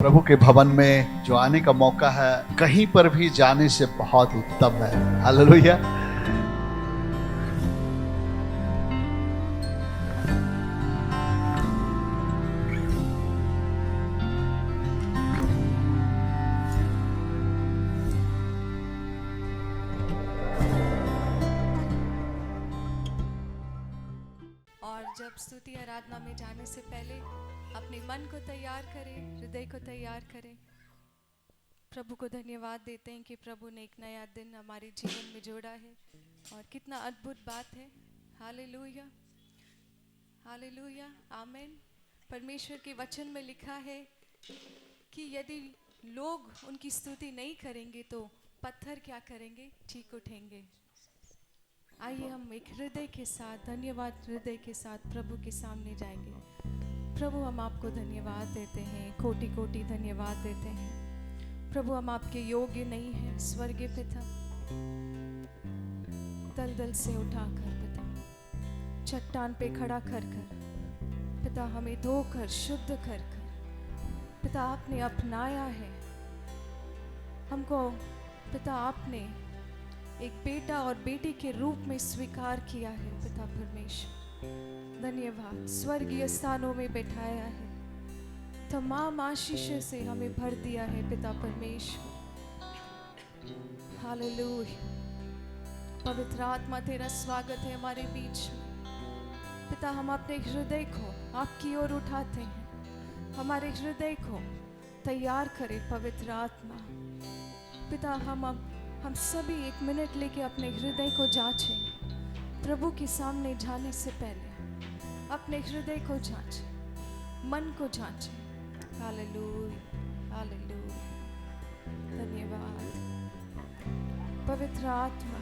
प्रभु के भवन में जो आने का मौका है, कहीं पर भी जाने से बहुत उत्तम है। हालेलुया। और जब स्तुति आराधना में जाने से पहले अपने मन को तैयार करें, हृदय को तैयार करें। प्रभु को धन्यवाद देते हैं कि प्रभु ने एक नया दिन हमारे जीवन में जोड़ा है और कितना अद्भुत बात है। हालेलुया, हालेलुया, आमीन। परमेश्वर के वचन में लिखा है कि यदि लोग उनकी स्तुति नहीं करेंगे तो पत्थर क्या करेंगे? चीख उठेंगे। आइए हम एक हृदय के साथ, धन्यवाद हृदय के साथ प्रभु के सामने जाएंगे। प्रभु, हम आपको धन्यवाद देते हैं, कोटि कोटि धन्यवाद देते हैं। प्रभु, हम आपके योग्य नहीं हैं स्वर्गीय पिता। दलदल से उठाकर पिता, चट्टान पे खड़ा कर कर पिता, हमें धोकर शुद्ध कर कर पिता आपने अपनाया है हमको। पिता, आपने एक बेटा और बेटी के रूप में स्वीकार किया है पिता परमेश्वर। धन्यवाद। स्वर्गीय स्थानों में बैठाया है, तमाम आशीष से हमें भर दिया है पिता परमेश्वर। हालेलुया। पवित्र आत्मा, तेरा स्वागत है हमारे बीच में पिता। हम अपने हृदय को आपकी ओर उठाते हैं, हमारे हृदय को तैयार करें पवित्र आत्मा पिता। हम सभी एक मिनट लेके अपने हृदय को जांचें। प्रभु के सामने जाने से पहले अपने हृदय को जांचें, मन को जांचें। Hallelujah, hallelujah. धन्यवाद पवित्र आत्मा।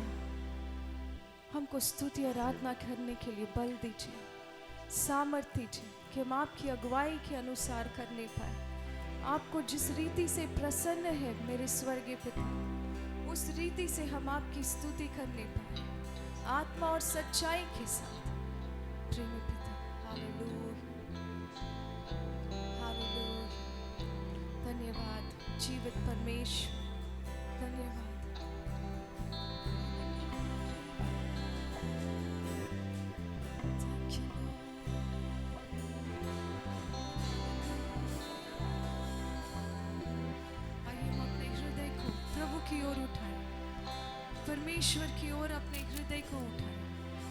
हमको स्तुति आराधना करने के लिए बल दीजिए, सामर्थ्य दीजिए कि हम आपकी अगुवाई के अनुसार करने पाए। आपको जिस रीति से प्रसन्न है मेरे स्वर्गीय पिता, उस रीति से हम आपकी स्तुति करने पाए, आत्मा और सच्चाई के साथ। प्रेमी पिता, हालेलुया, हालेलुया। धन्यवाद जीवित परमेश्वर, धन्यवाद। आइए हम अपने हृदय को प्रभु की ओर उठाएं, परमेश्वर की ओर अपने हृदय को उठाएं।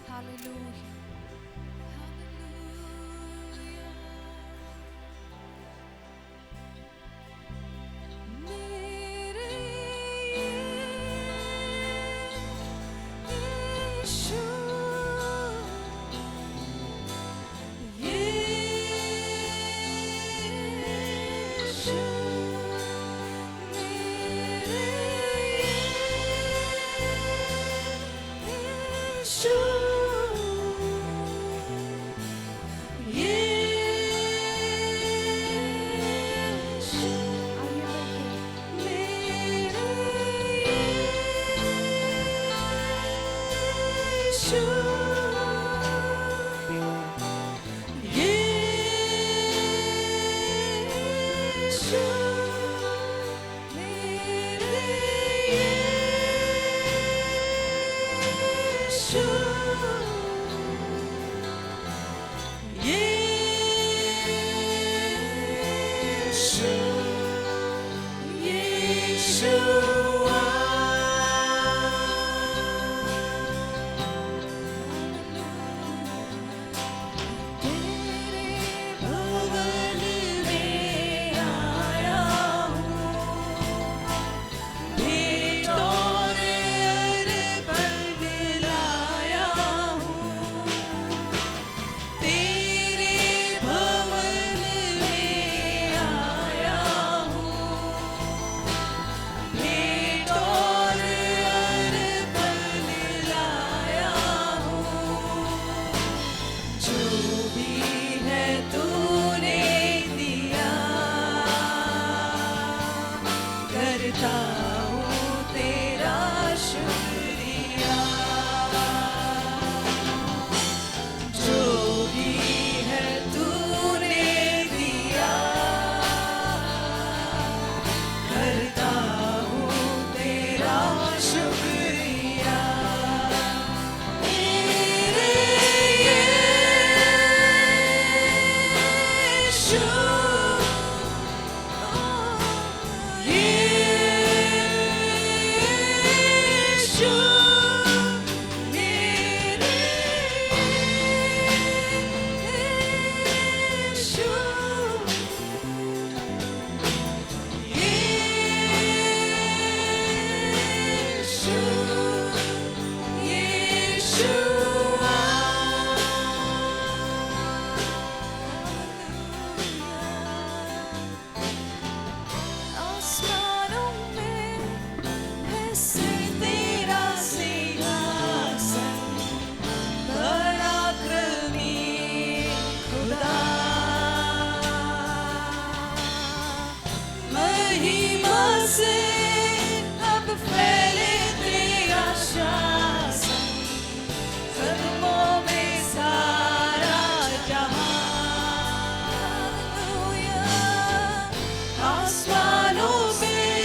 Hallelujah, hallelujah. मेरे यीशु, यीशु, Yeah. महिमा से अब फैले तेरा शासन, कदमों में सारा जहां। आसमानों में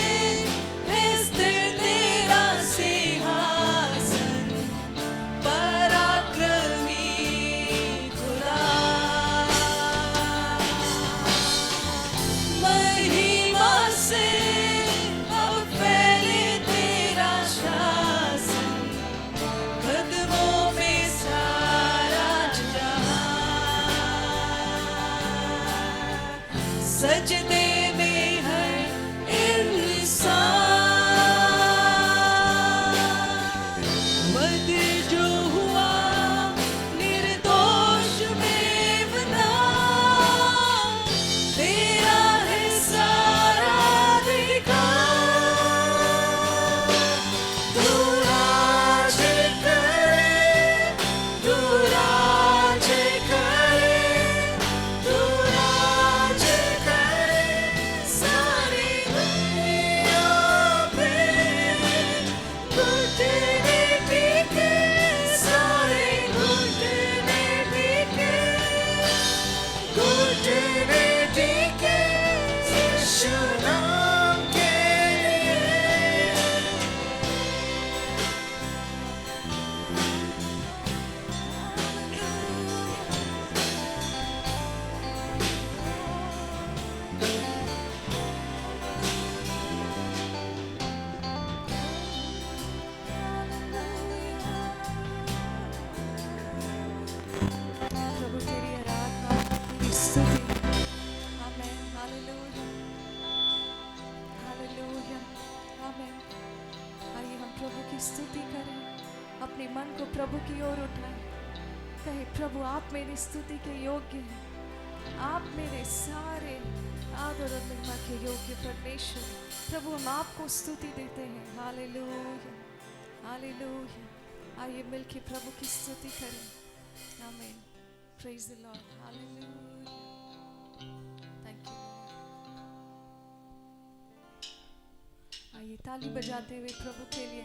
है स्थिर तेरा सिंहासन, पराक्रमी खुदा। महिमा से अब फैले तेरा शासन, कदमों में सारा जहां। सजदे में हर इंसान, वध जो हुआ निर्दोष बेगुनाह, तेरा है सारा अधिकार। तू राज करे, तू राज करे, तू राज करे सारी दुनिया पे। घुटने टिके, सारे घुटने टिके, घुटने टिके यीशु नाम के लिए। प्रभु तेरी आराधना, तेरी स्तुति। आमेन, हालेलुया, हालेलुया, आमेन। आइए हम प्रभु की स्तुति करें, अपने मन को प्रभु की ओर उठाएं, कहे प्रभु आप मेरी स्तुति के योग्य हैं, आप मेरे सारे आदर और महिमा के योग्य परमेश्वर। प्रभु हम आपको स्तुति देते हैं, हालेलुया, हालेलुया। आइए मिलके प्रभु की स्तुति करें। Amen, praise the Lord, hallelujah, thank you. आइए ताली बजाते हुए प्रभु के लिए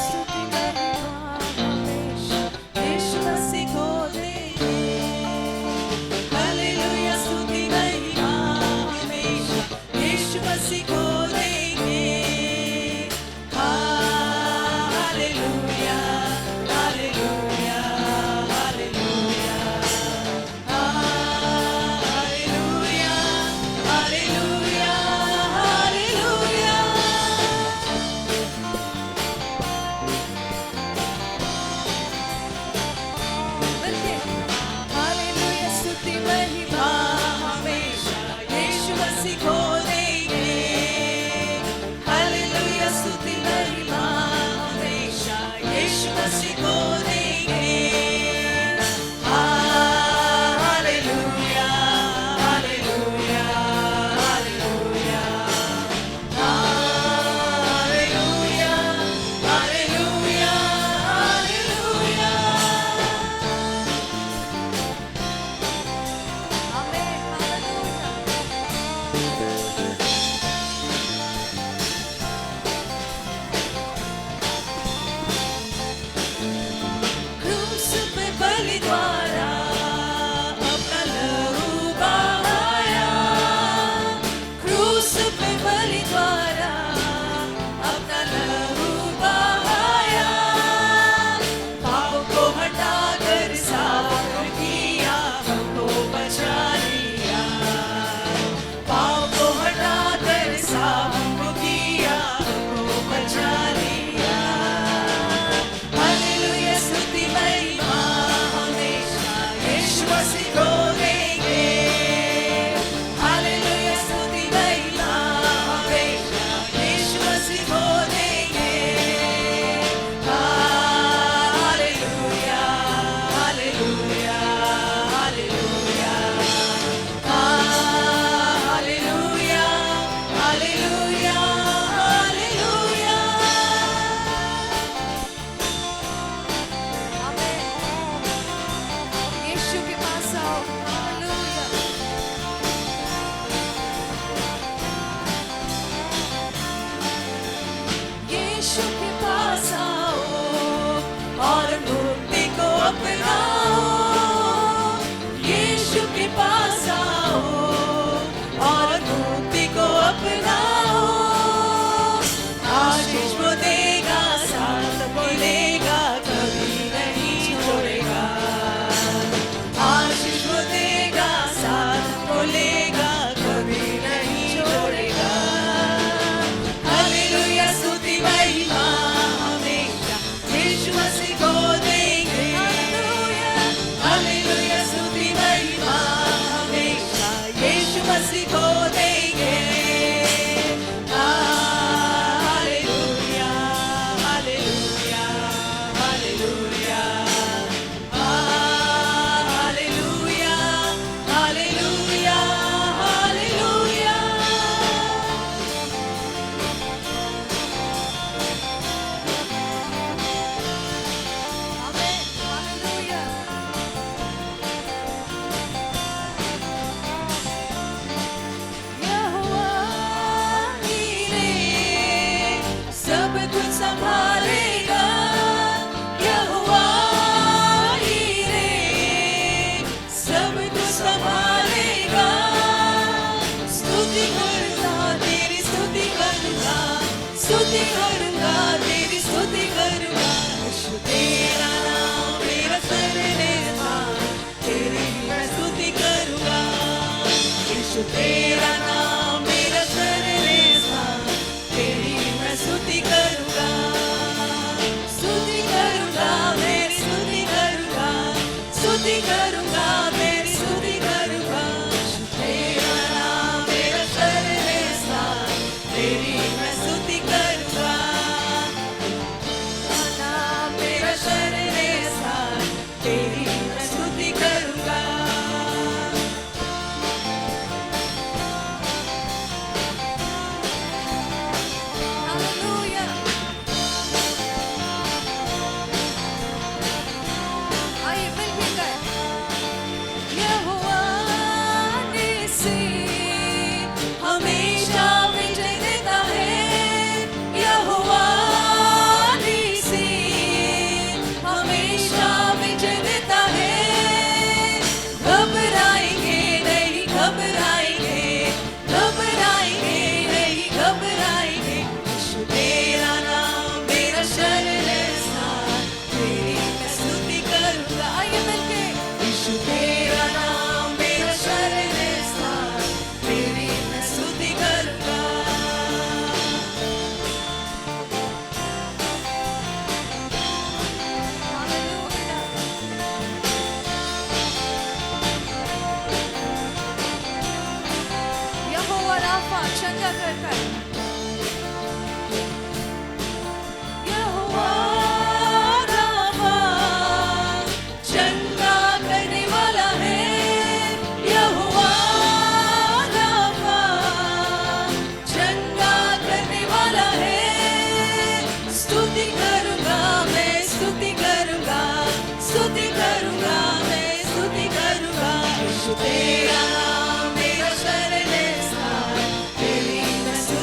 स्तुति महिमा हमेशा यीशु मसीह को देंगे। हालेलुया, स्तुति महिमा हमेशा यीशु मसीह को देंगे। Hallelujah, hallelujah, hallelujah, hallelujah, hallelujah, hallelujah. मिलके हालेलुया, स्तुति महिमा हमेशा यीशु मसीह को देंगे। कुछ संभालेगा यहोवा हीरे, सब कुछ संभालेगा। स्तुति करूंगा तेरी स्तुति करूंगा, स्तुति करूंगा तेरी स्तुति करूंगा। यीशु तेरा नाम मेरा शरणस्थान, तेरी मैं स्तुति करूंगा। यीशु तेरा नाम मेरा शरणस्थान, तेरी मैं स्तुति करूंगा। स्तुति करूंगा मेरी स्तुति करूंगा, स्तुति करूंगा मेरी स्तुति करूंगा। यीशु तेरा नाम मेरा शरणस्थान, तेरी मैं स्तुति करूंगा। नाम मेरा शरणस्थान, तेरी मैं स्तुति करूंगा। हालेलुया। आइए मिलके गाएं। यहोवा निस्सी हमेशा विजय देता है, यहोवा निस्सी हमेशा विजय देता है। घबराएंगे नहीं घबराएंगे, घबराएंगे नहीं घबराएंगे। यीशु तेरा नाम मेरा शरणस्थान, तेरी मैं स्तुति करूंगा। आइए मिलके। यीशु तेरा नाम मेरा शरणस्थान, तेरी मैं स्तुति करूंगा। हालेलुया। यहोवा राफा चंगा करता है। यहोवा राफा चंगा करने वाला है, यहोवा राफा चंगा करने वाला है। स्तुति करूंगा मैं स्तुति करूंगा, स्तुति करूंगा मैं स्तुति करूंगा। यीशु तेरा नाम मेरा शरणस्थान, तेरी मैं स्तुति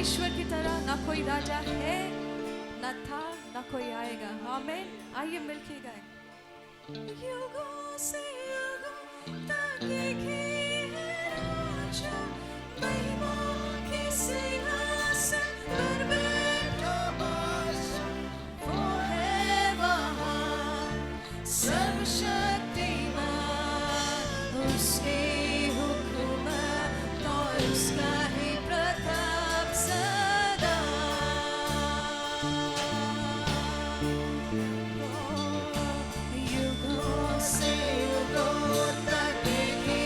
परमेश्वर की तरह ना कोई राजा है, ना था, ना कोई आएगा। आमीन। आइए मिलके गाएं। युगों से युगों तक एक ही है राजा, महिमा के सिंहासन पर बैठा बादशाह। वो है महान, सर्वशक्तिमान, उसकी हुकूमत और उसका ही प्रताप सदा। युगों से युगों तक एक ही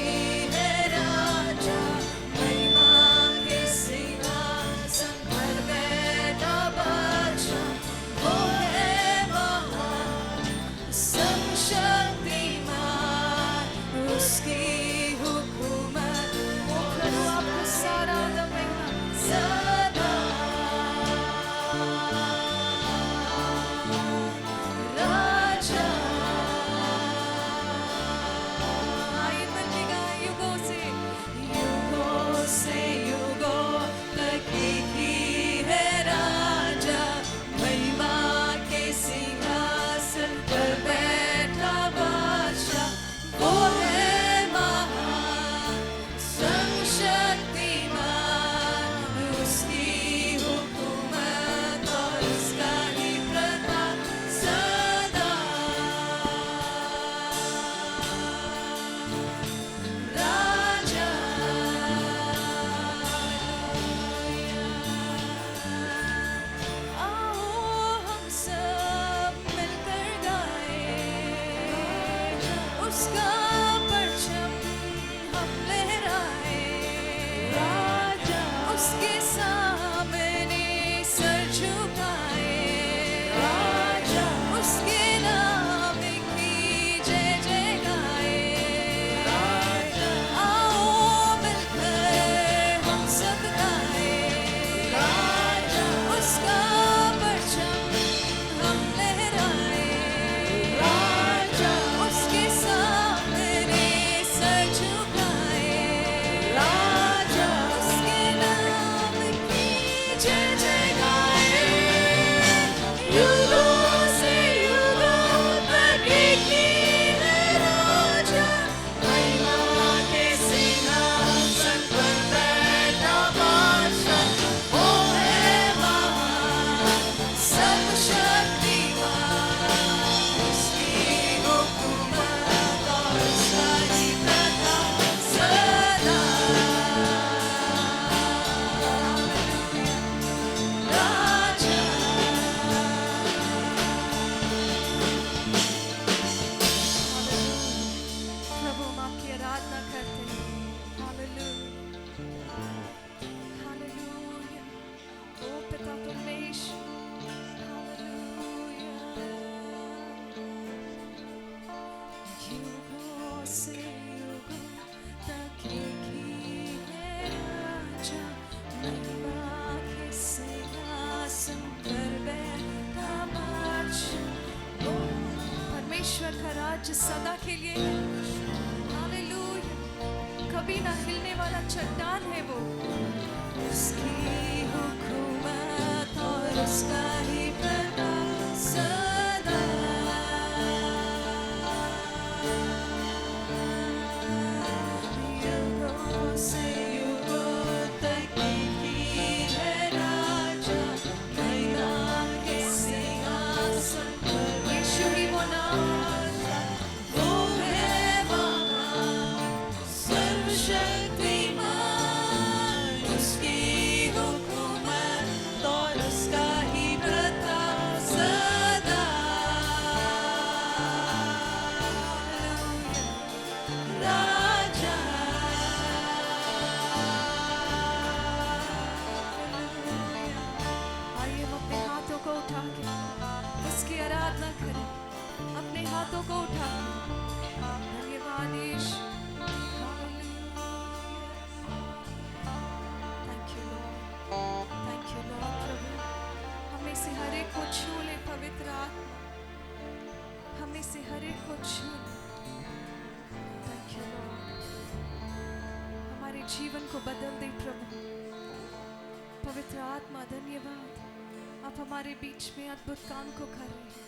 है राजा, महिमा के सिंहासन पर बैठा बादशाह। वो है महान, सर्वशक्तिमान, उसकी हुकूमत। वो करो आपको सारा दमेगा सदा। राजा आइए मिलके गाएं। युगों से युगों तक एक ही है राजा, महिमा के सिंहासन पर बैठा बादशाह। वो है महान, सर्वशक्तिमान, उसकी हुकूमत और उसका ही प्रताप सदा। राजा आओ हम सब मिलकर गाएं, उसका परचम हम लहराएं। राजा उसके सामने सर झुकाएं। राजा उसके नाम की जय जय गाएं। राजा आओ मिलकर हम सब गाएं। राजा उसका परचम हम लहराएं। राजा उसके सामने सर झुकाएं। राजा उसके नाम की जय जय गाएं। युगों से युगों तक एक ही है राजा, महिमा के सिंहासन पर बैठा बादशाह। वो है महान, सर्वशक्तिमान, उसकी हुकूमत और उसका ही प्रताप सदा। राजा प्रभु हम आपकी आराधना करते हैं। Hallelujah, hallelujah. ओ पिता परमेश्वर, हालेलुया। युगों से युगों तक एक ही है राजा, महिमा के सिंहासन पर बैठा बादशाह। ओ परमेश्वर का राज्य सदा के लिए है। हालेलुया। कभी ना हिलने वाला चट्टान है वो। उसकी हुकूमत और उसका ही प्रताप सदा। युगों से युगों तक एक ही है राजा, महिमा के सिंहासन पर। यीशु ही वो नाम है। वो है महान, सर्वशक्तिमान, उसकी हुकूमत और उसका ही प्रताप सदा। राजा आइए हम अपने हाथों को उठा के उसकी आराधना करें। अपने हाथों को उठा के धन्यवाद यीशु। Thank you Lord, thank you Lord. प्रभु हमें से हर एक को छू ले पवित्र आत्मा, हमें से हर एक को छू ले। Thank you Lord. हमारे जीवन को बदल दे प्रभु। पवित्र आत्मा धन्यवाद, आप हमारे बीच में अद्भुत काम को कर रहे हैं।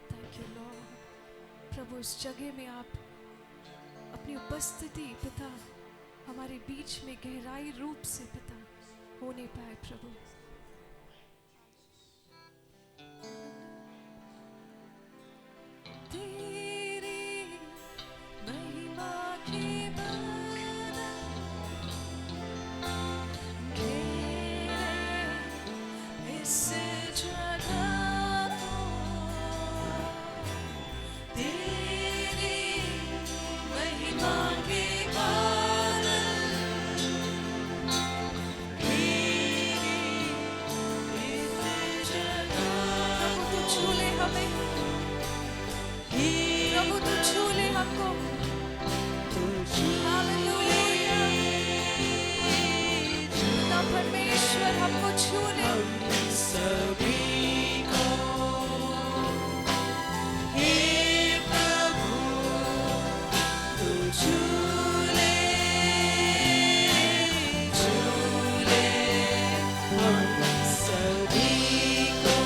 Thank you Lord. प्रभु इस जगह में आप अपनी उपस्थिति पिता हमारे बीच में गहराई रूप से पिता होने पाए प्रभु। तेरी महिमा के इस जगह को, तेरी महिमा के प्रभु तू छू ले हमको। हालेलुया। पिता परमेश्वर हमको छू ले। सभी को हे प्रभु तू छू ले हम सभी को।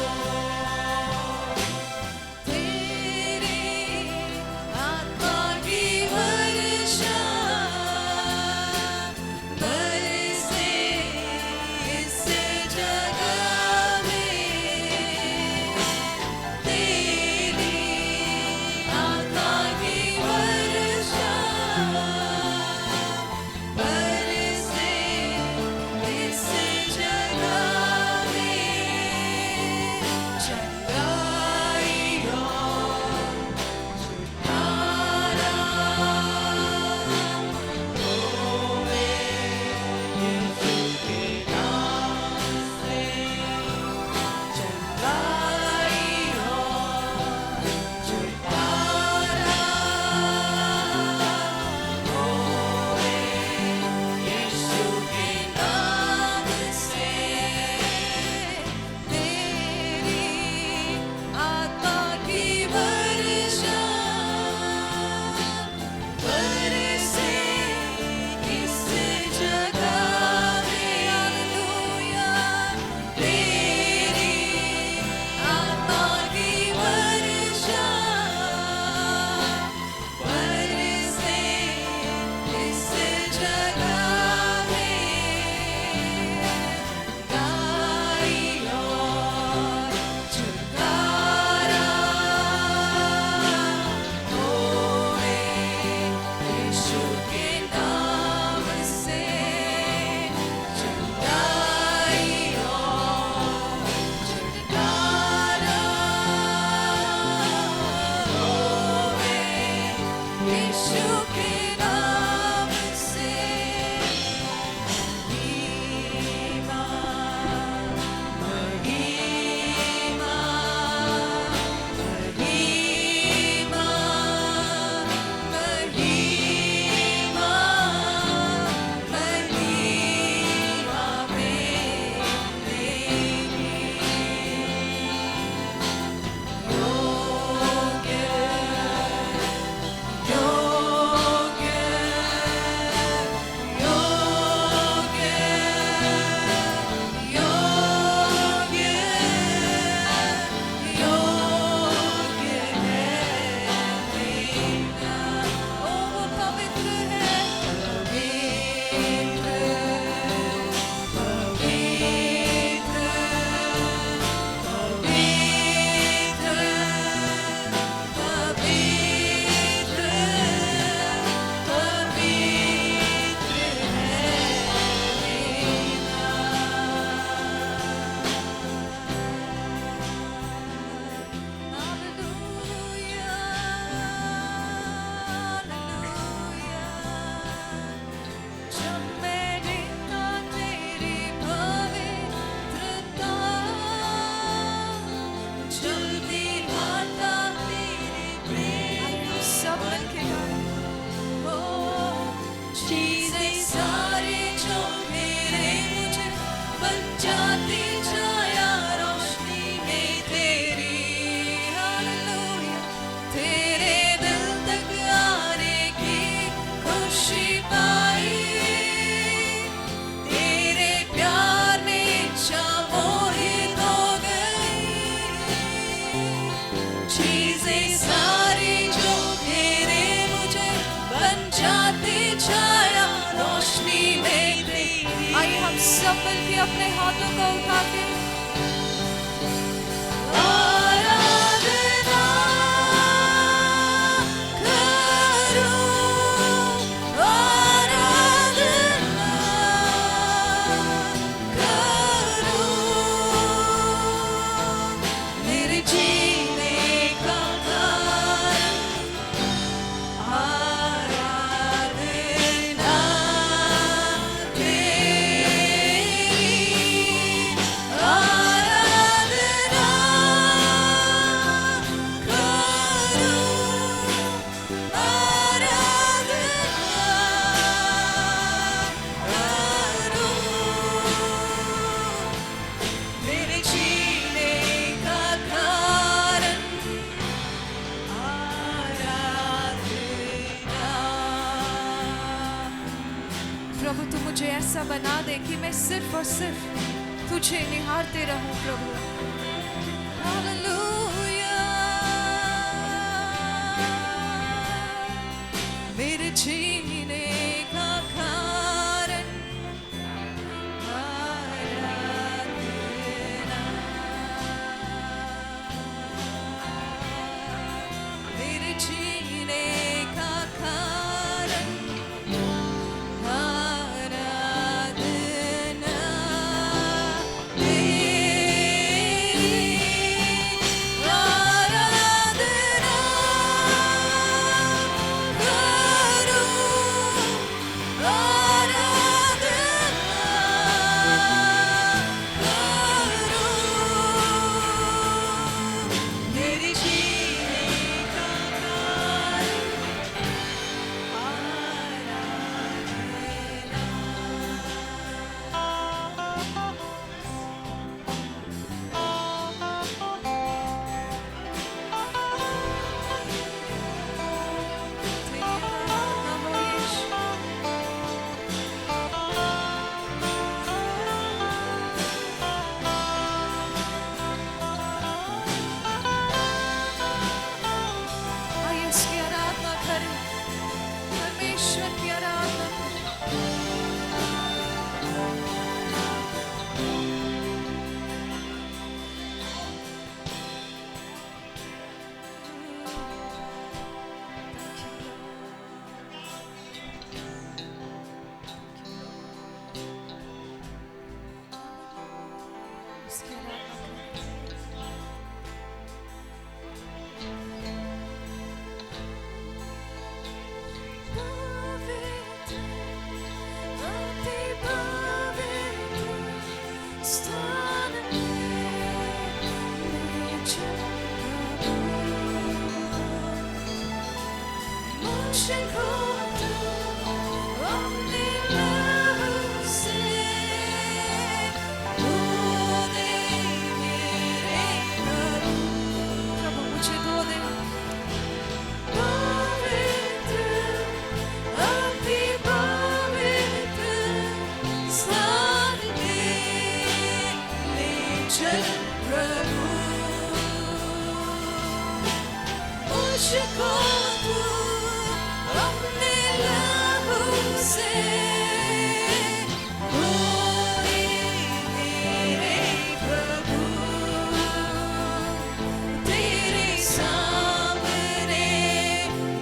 छाया रोशनी में तेरी। आइए हम सब मिलके अपने हाथों को उठा के आराधना करूं, आराधना करूं। मेरे जीने का कारण आराधना तेरी, आराधना करूं, आराधना करूं। मेरे जीने का कारण प्रभु तू मुझे ऐसा बना दे कि मैं सिर्फ और सिर्फ तुझे निहारते रहूं प्रभु। हालेलुया। मेरे जीने का कारण आराधना। मेरे जीने का कारण आराधना तेरी, आराधना करूं, आराधना करूं। मेरे जीने का आइए उसकी आराधना करें, परमेश्वर की आराधना करें। उसकी आराधना करें। अति पवित्र स्थान में चल मुझको तू अपने लहू से धो दे मेरे प्रभु। प्रभु मुझे धो दे। पवित्र अति पवित्र स्थान में ले चल प्रभु। मुझको तू अपने लहू से धो दे मेरे प्रभु। तेरे सामने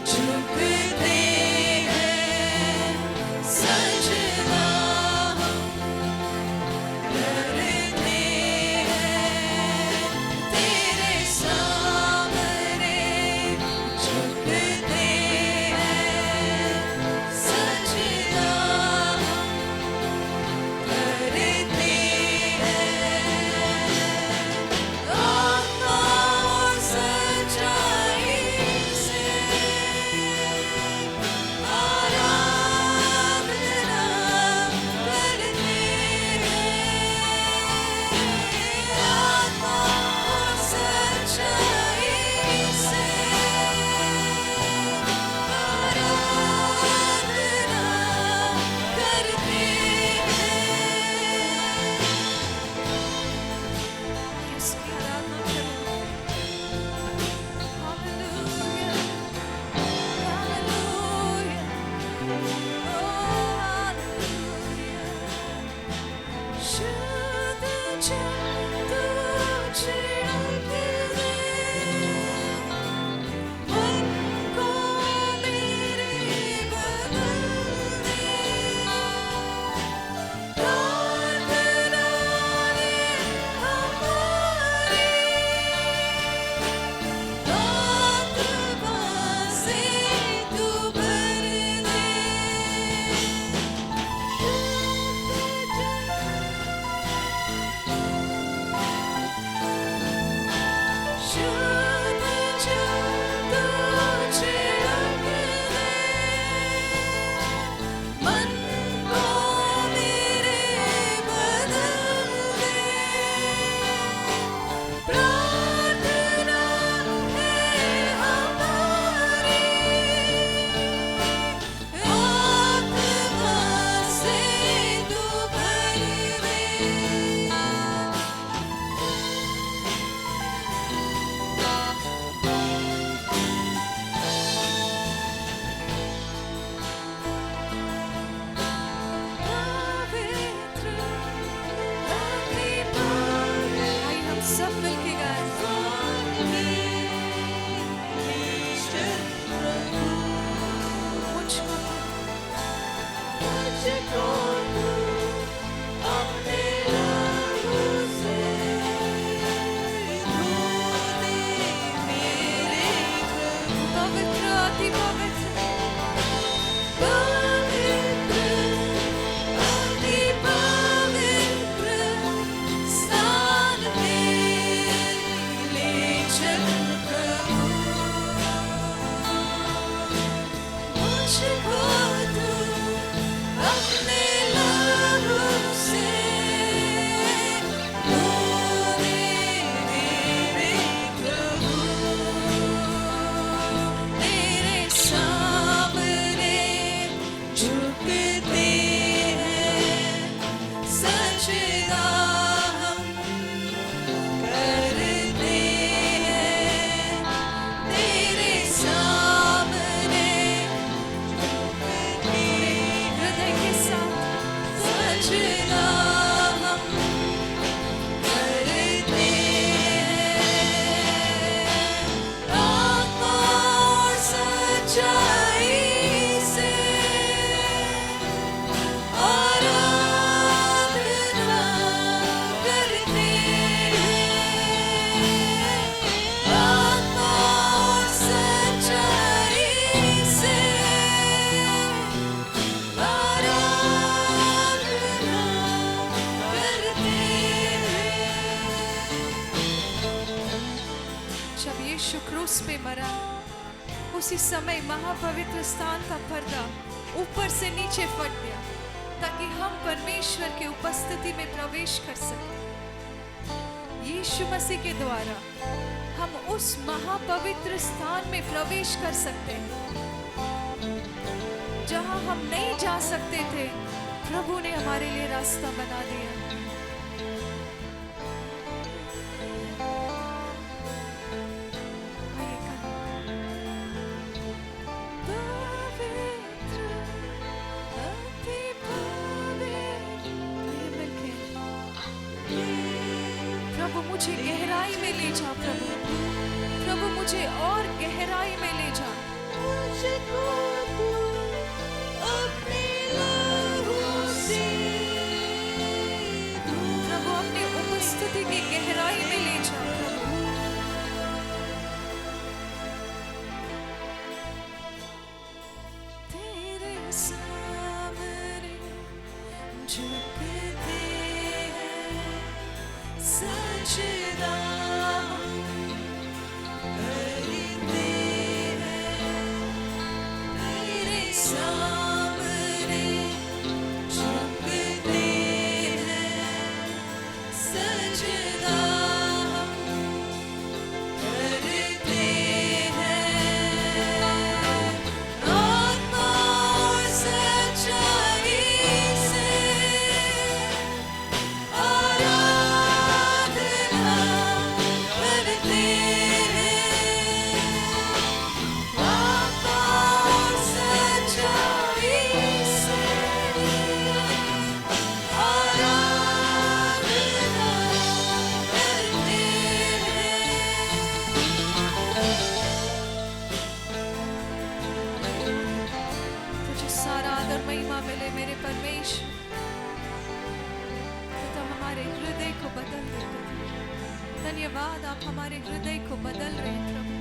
झुकते हैं सजना करते हैं। तेरे सामने झुकते Hallelujah. सजना हम करते आत्मा और सच्चाई से आराधना करते आत्मा और सच्चाई से आराधना करते। जब यीशु क्रूस पे मरा, उसी समय महापवित्र स्थान का पर्दा ऊपर से नीचे फट गया ताकि हम परमेश्वर की उपस्थिति में प्रवेश कर सकें। यीशु मसीह के द्वारा हम उस महापवित्र स्थान में प्रवेश कर सकते हैं। जहां हम नहीं जा सकते थे, प्रभु ने हमारे लिए रास्ता बना दिया। आइए करें। पवित्र, अति पवित्र। आइए मिलके। प्रभु मुझे गहराई में ले जा, प्रभु मुझे और गहराई में ले जा। मुझको तू अपने लहू से प्रभु अपनी उपस्थिति की गहराई में ले जा। तेरे सामने झुकते हैं सजदा करते हैं। तेरे सामने झुकते हैं सजदा करते हैं आत्मा और सच्चाई से आराधना करते हैं आत्मा और सच्चाई से आराधना करते हैं। तुझे सारा आदर महिमा मिले मेरे परमेश्वर। तो हमारे हृदय को बदल देते थे। धन्यवाद, आप हमारे हृदय को बदल रहे हैं प्रभु।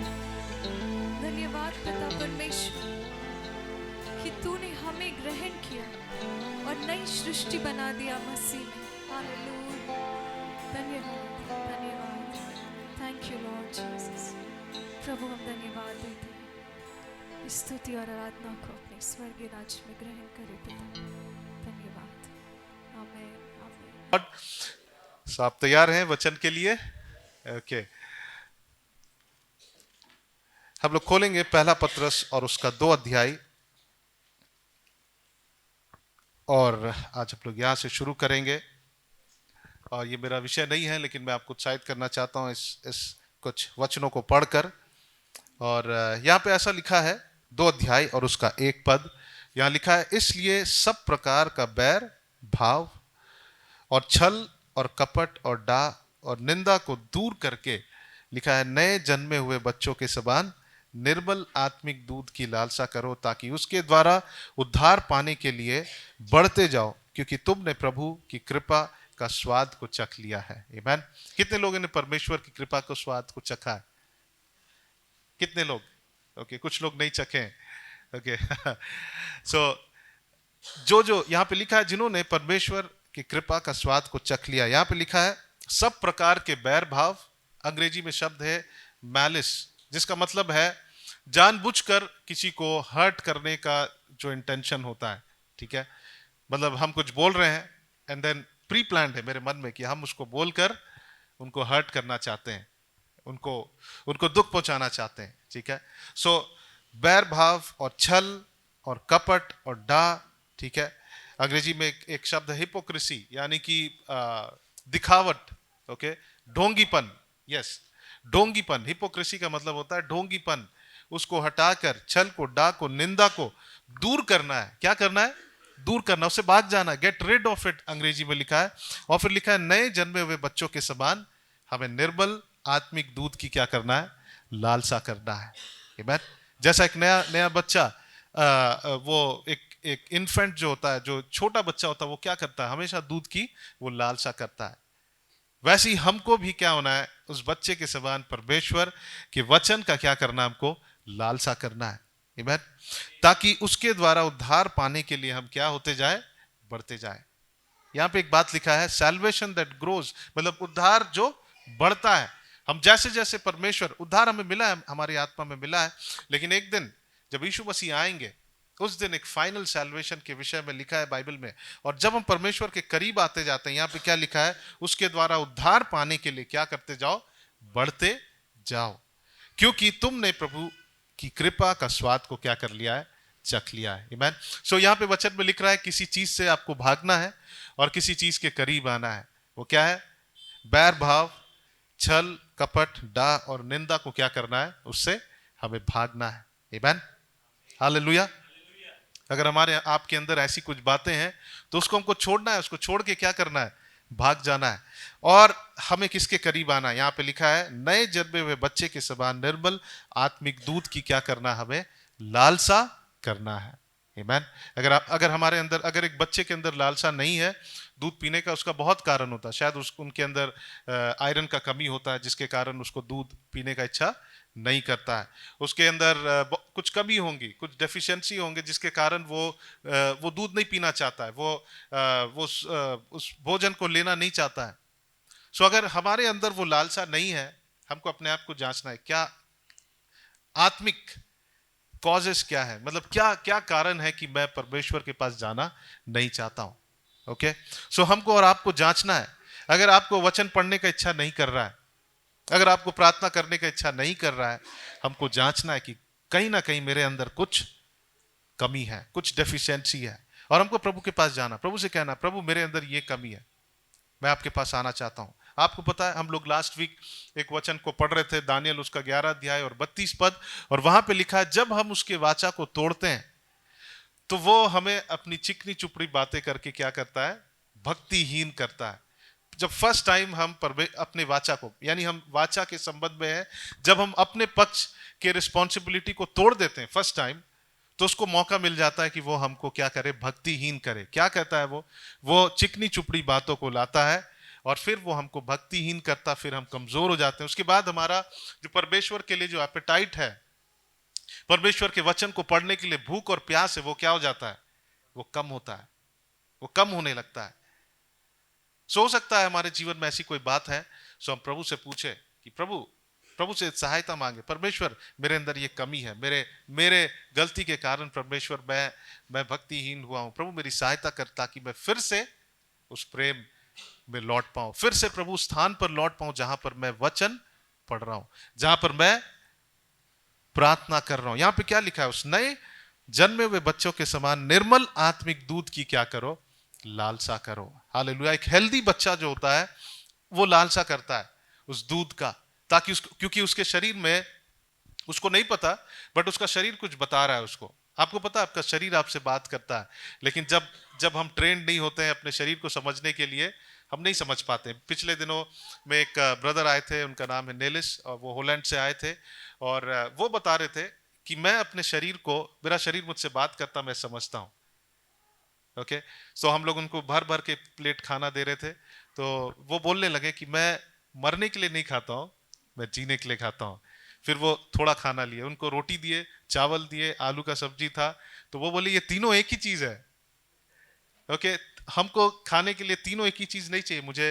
धन्यवाद पिता परमेश्वर कि तूने हमें ग्रहण किया और नई सृष्टि बना दिया मसीह में। हालेलुया। धन्यवाद, धन्यवाद। Thank you Lord Jesus. प्रभु हम धन्यवाद देते हैं। स्तुति और आराधना को अपने स्वर्गीय राज्य में ग्रहण करे पिता। धन्यवाद। आमीन, आमीन। सो आप तैयार हैं वचन के लिए? ओके। हम लोग खोलेंगे पहला पत्रस और उसका 2 अध्याय, और आज हम लोग यहां से शुरू करेंगे। और ये मेरा विषय नहीं है, लेकिन मैं आपको उत्साहित करना चाहता हूं इस कुछ वचनों को पढ़कर। और यहाँ पे ऐसा लिखा है 2 अध्याय और उसका 1 पद। यहाँ लिखा है, इसलिए सब प्रकार का बैर भाव और छल और कपट और डाह और निंदा को दूर करके, लिखा है, नए जन्मे हुए बच्चों के समान निर्मल आत्मिक दूध की लालसा करो, ताकि उसके द्वारा उद्धार पाने के लिए बढ़ते जाओ, क्योंकि तुमने प्रभु की कृपा का स्वाद को चख लिया है। आमीन। कितने लोगों ने परमेश्वर की कृपा को स्वाद को चखा है? कितने लोग? ओके, कुछ लोग नहीं चखे। ओके। सो जो यहाँ पे लिखा है, जिन्होंने परमेश्वर की कृपा का स्वाद को चख लिया, यहाँ पे लिखा है सब प्रकार के बैर भाव। अंग्रेजी में शब्द है मैलिस, जिसका मतलब है जानबूझकर किसी को हर्ट करने का जो इंटेंशन होता है। ठीक है, मतलब हम कुछ बोल रहे हैं एंड देन प्री प्लान्ड है मेरे मन में कि हम उसको बोलकर उनको हर्ट करना चाहते हैं, उनको दुख पहुंचाना चाहते हैं। ठीक है, सो बैर भाव और छल और कपट और डाह। ठीक है, अंग्रेजी में एक शब्द है हिपोक्रेसी, यानी कि दिखावट। ओके, ढोंगीपन। यस, ढोंगीपन। हिपोक्रेसी का मतलब होता है ढोंगीपन। उसको हटाकर छल को, डाह को, निंदा को दूर करना है। क्या करना है? दूर करना, उससे भाग जाना, गेट रिड ऑफ इट अंग्रेजी में लिखा है। और फिर लिखा है नए जन्मे हुए बच्चों के समान हमें निर्मल आत्मिक दूध की क्या करना है, लालसा करना है। आमीन। जैसा एक नया नया बच्चा वो एक इन्फेंट जो होता है, जो छोटा बच्चा होता है, वो क्या करता है, हमेशा दूध की वो लालसा करता है। वैसे ही हमको भी क्या होना है, उस बच्चे के समान परमेश्वर के वचन का क्या करना, हमको लालसा करना है। आमीन। ताकि उसके द्वारा उद्धार पाने के लिए हम क्या होते जाए, बढ़ते जाए। यहां पे एक बात लिखा है, सैल्वेशन दैट ग्रोज, मतलब उद्धार जो बढ़ता है। हम जैसे जैसे परमेश्वर, उद्धार हमें मिला है, हमारी आत्मा में मिला है, लेकिन एक दिन जब यीशु मसीह आएंगे, उस दिन एक फाइनल सैल्वेशन के विषय में लिखा है बाइबल में। और जब हम परमेश्वर के करीब आते जाते हैं, यहां पे क्या लिखा है, उसके द्वारा उद्धार पाने के लिए क्या करते जाओ, बढ़ते जाओ, क्योंकि तुमने प्रभु की कृपा का स्वाद को क्या कर लिया है, चख लिया है। आमीन। सो यहाँ पे वचन में लिख रहा है, किसी चीज से आपको भागना है और किसी चीज के करीब आना है। वो क्या है, बैर भाव, छल कपट, डाह और निंदा को क्या करना है, उससे हमें भागना है। आमीन। हालेलुया। अगर हमारे आपके अंदर ऐसी कुछ बातें हैं तो उसको हमको छोड़ना है, उसको छोड़ के क्या करना है, भाग जाना है। और हमें किसके करीब आना है, यहां पे लिखा है नए जन्मे हुए बच्चे के समान निर्मल आत्मिक दूध की क्या करना, हमें लालसा करना है। आमीन। अगर हमारे अंदर, अगर एक बच्चे के अंदर लालसा नहीं है दूध पीने का, उसका बहुत कारण होता है। शायद उनके अंदर आयरन का कमी होता है, जिसके कारण उसको दूध पीने का इच्छा नहीं करता है। उसके अंदर कुछ कमी होंगी, कुछ डेफिशिएंसी होंगे, जिसके कारण वो दूध नहीं पीना चाहता है, वो उस भोजन को लेना नहीं चाहता है। सो अगर हमारे अंदर वो लालसा नहीं है, हमको अपने आप को जांचना है, क्या आत्मिक कॉजेस क्या है, मतलब क्या क्या कारण है कि मैं परमेश्वर के पास जाना नहीं चाहता हूं। ओके, सो हमको और आपको जांचना है। अगर आपको वचन पढ़ने का इच्छा नहीं कर रहा है, अगर आपको प्रार्थना करने का इच्छा नहीं कर रहा है, हमको जांचना है कि कहीं ना कहीं मेरे अंदर कुछ कमी है, कुछ डेफिशिएंसी है, और हमको प्रभु के पास जाना, प्रभु से कहना, प्रभु मेरे अंदर ये कमी है, मैं आपके पास आना चाहता हूं। आपको पता है, हम लोग लास्ट वीक एक वचन को पढ़ रहे थे, दानियल उसका 11 अध्याय और 32 पद, और वहां पे लिखा है जब हम उसके वाचा को तोड़ते हैं तो वो हमें अपनी चिकनी चुपड़ी बातें करके क्या करता है, भक्तिहीन करता है। जब फर्स्ट टाइम हम अपने वाचा को, यानी हम वाचा के संबंध में है, जब हम अपने पक्ष के रिस्पॉन्सिबिलिटी को तोड़ देते हैं फर्स्ट टाइम, तो उसको मौका मिल जाता है कि वो हमको क्या करे, भक्तिहीन करे। क्या कहता है वो चिकनी चुपड़ी बातों को लाता है और फिर वो हमको भक्तिहीन करता, फिर हम कमजोर हो जाते हैं। उसके बाद हमारा जो परमेश्वर के लिए जो एपेटाइट है, परमेश्वर के वचन को पढ़ने के लिए भूख और प्यास है, वो क्या हो जाता है, वो कम होता है, वो कम होने लगता है। हो सकता है हमारे जीवन में ऐसी कोई बात है, सो हम प्रभु से पूछे कि प्रभु से सहायता मांगे, परमेश्वर मेरे अंदर ये कमी है, मेरे गलती के कारण परमेश्वर मैं भक्तिहीन हुआ हूं, प्रभु मेरी सहायता कर, ताकि मैं फिर से उस प्रेम में लौट पाऊं, फिर से प्रभु स्थान पर लौट पाऊं जहां पर मैं वचन पढ़ रहा हूं, जहां पर मैं प्रार्थना कर रहा हूं। यहां पे क्या लिखा है, उस नए जन्मे हुए बच्चों के समान निर्मल आत्मिक दूध की क्या करो, लालसा करो। हालेलुया। एक हेल्दी बच्चा जो होता है वो लालसा करता है उस दूध का, ताकि क्योंकि उसके शरीर में, उसको नहीं पता, बट उसका शरीर कुछ बता रहा है उसको। आपको पता है आपका शरीर आपसे बात करता है, लेकिन जब हम ट्रेंड नहीं होते हैं अपने शरीर को समझने के लिए, हम नहीं समझ पाते। पिछले दिनों में एक ब्रदर आए थे, उनका नाम है नेलिस, और वो हॉलैंड से आए थे, और वो बता रहे थे कि मैं अपने शरीर को, मेरा शरीर मुझसे बात करता, मैं समझता हूं। ओके, सो हम लोग उनको भर भर के प्लेट खाना दे रहे थे, तो वो बोलने लगे कि मैं मरने के लिए नहीं खाता हूं, मैं जीने के लिए खाता हूं। फिर वो थोड़ा खाना लिए, उनको रोटी दिए, चावल दिए, आलू का सब्जी था, तो वो बोले ये तीनों एक ही चीज है। ओके, हमको खाने के लिए तीनों एक ही चीज नहीं चाहिए, मुझे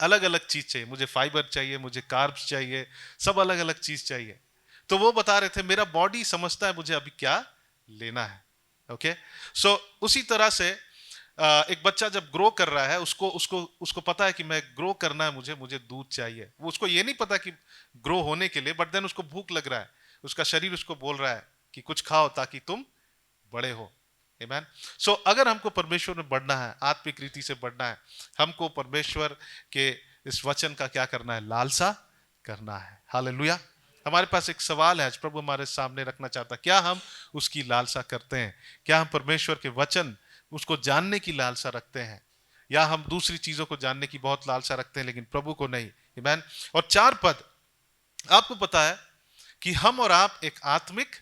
अलग अलग चीज चाहिए, मुझे फाइबर चाहिए, मुझे कार्ब्स चाहिए, सब अलग अलग चीज चाहिए। तो वो बता रहे थे मेरा बॉडी समझता है मुझे अभी क्या लेना है। ओके, सो उसी तरह से एक बच्चा जब ग्रो कर रहा है, उसको पता है कि मैं ग्रो करना है, मुझे दूध चाहिए। वो उसको ये नहीं पता कि ग्रो होने के लिए, बट देन उसको भूख लग रहा है, उसका शरीर उसको बोल रहा है कि कुछ खाओ ताकि तुम बड़े हो। आमीन। सो अगर हमको परमेश्वर में बढ़ना है, आत्मिक रीति से बढ़ना है, हमको परमेश्वर के इस वचन का क्या करना है, लालसा करना है। हालेलुया। हमारे पास एक सवाल है आज प्रभु हमारे सामने रखना चाहता, क्या हम उसकी लालसा करते हैं? क्या हम परमेश्वर के वचन उसको जानने की लालसा रखते हैं, या हम दूसरी चीजों को जानने की बहुत लालसा रखते हैं लेकिन प्रभु को नहीं। आमीन। और 4 पद, आपको पता है कि हम और आप एक आत्मिक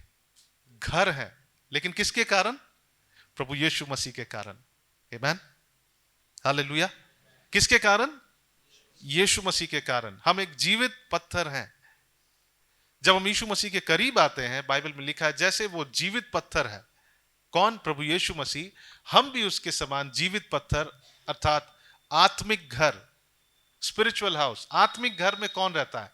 घर है, लेकिन किसके कारण? प्रभु यीशु मसीह के कारण। आमीन, हालेलुया। किसके कारण? यीशु मसीह के कारण। हम एक जीवित पत्थर हैं। जब हम यीशु मसीह के करीब आते हैं, बाइबल में लिखा है जैसे वो जीवित पत्थर है। कौन? प्रभु यीशु मसीह। हम भी उसके समान जीवित पत्थर, अर्थात आत्मिक घर, स्पिरिचुअल हाउस। आत्मिक घर में कौन रहता है?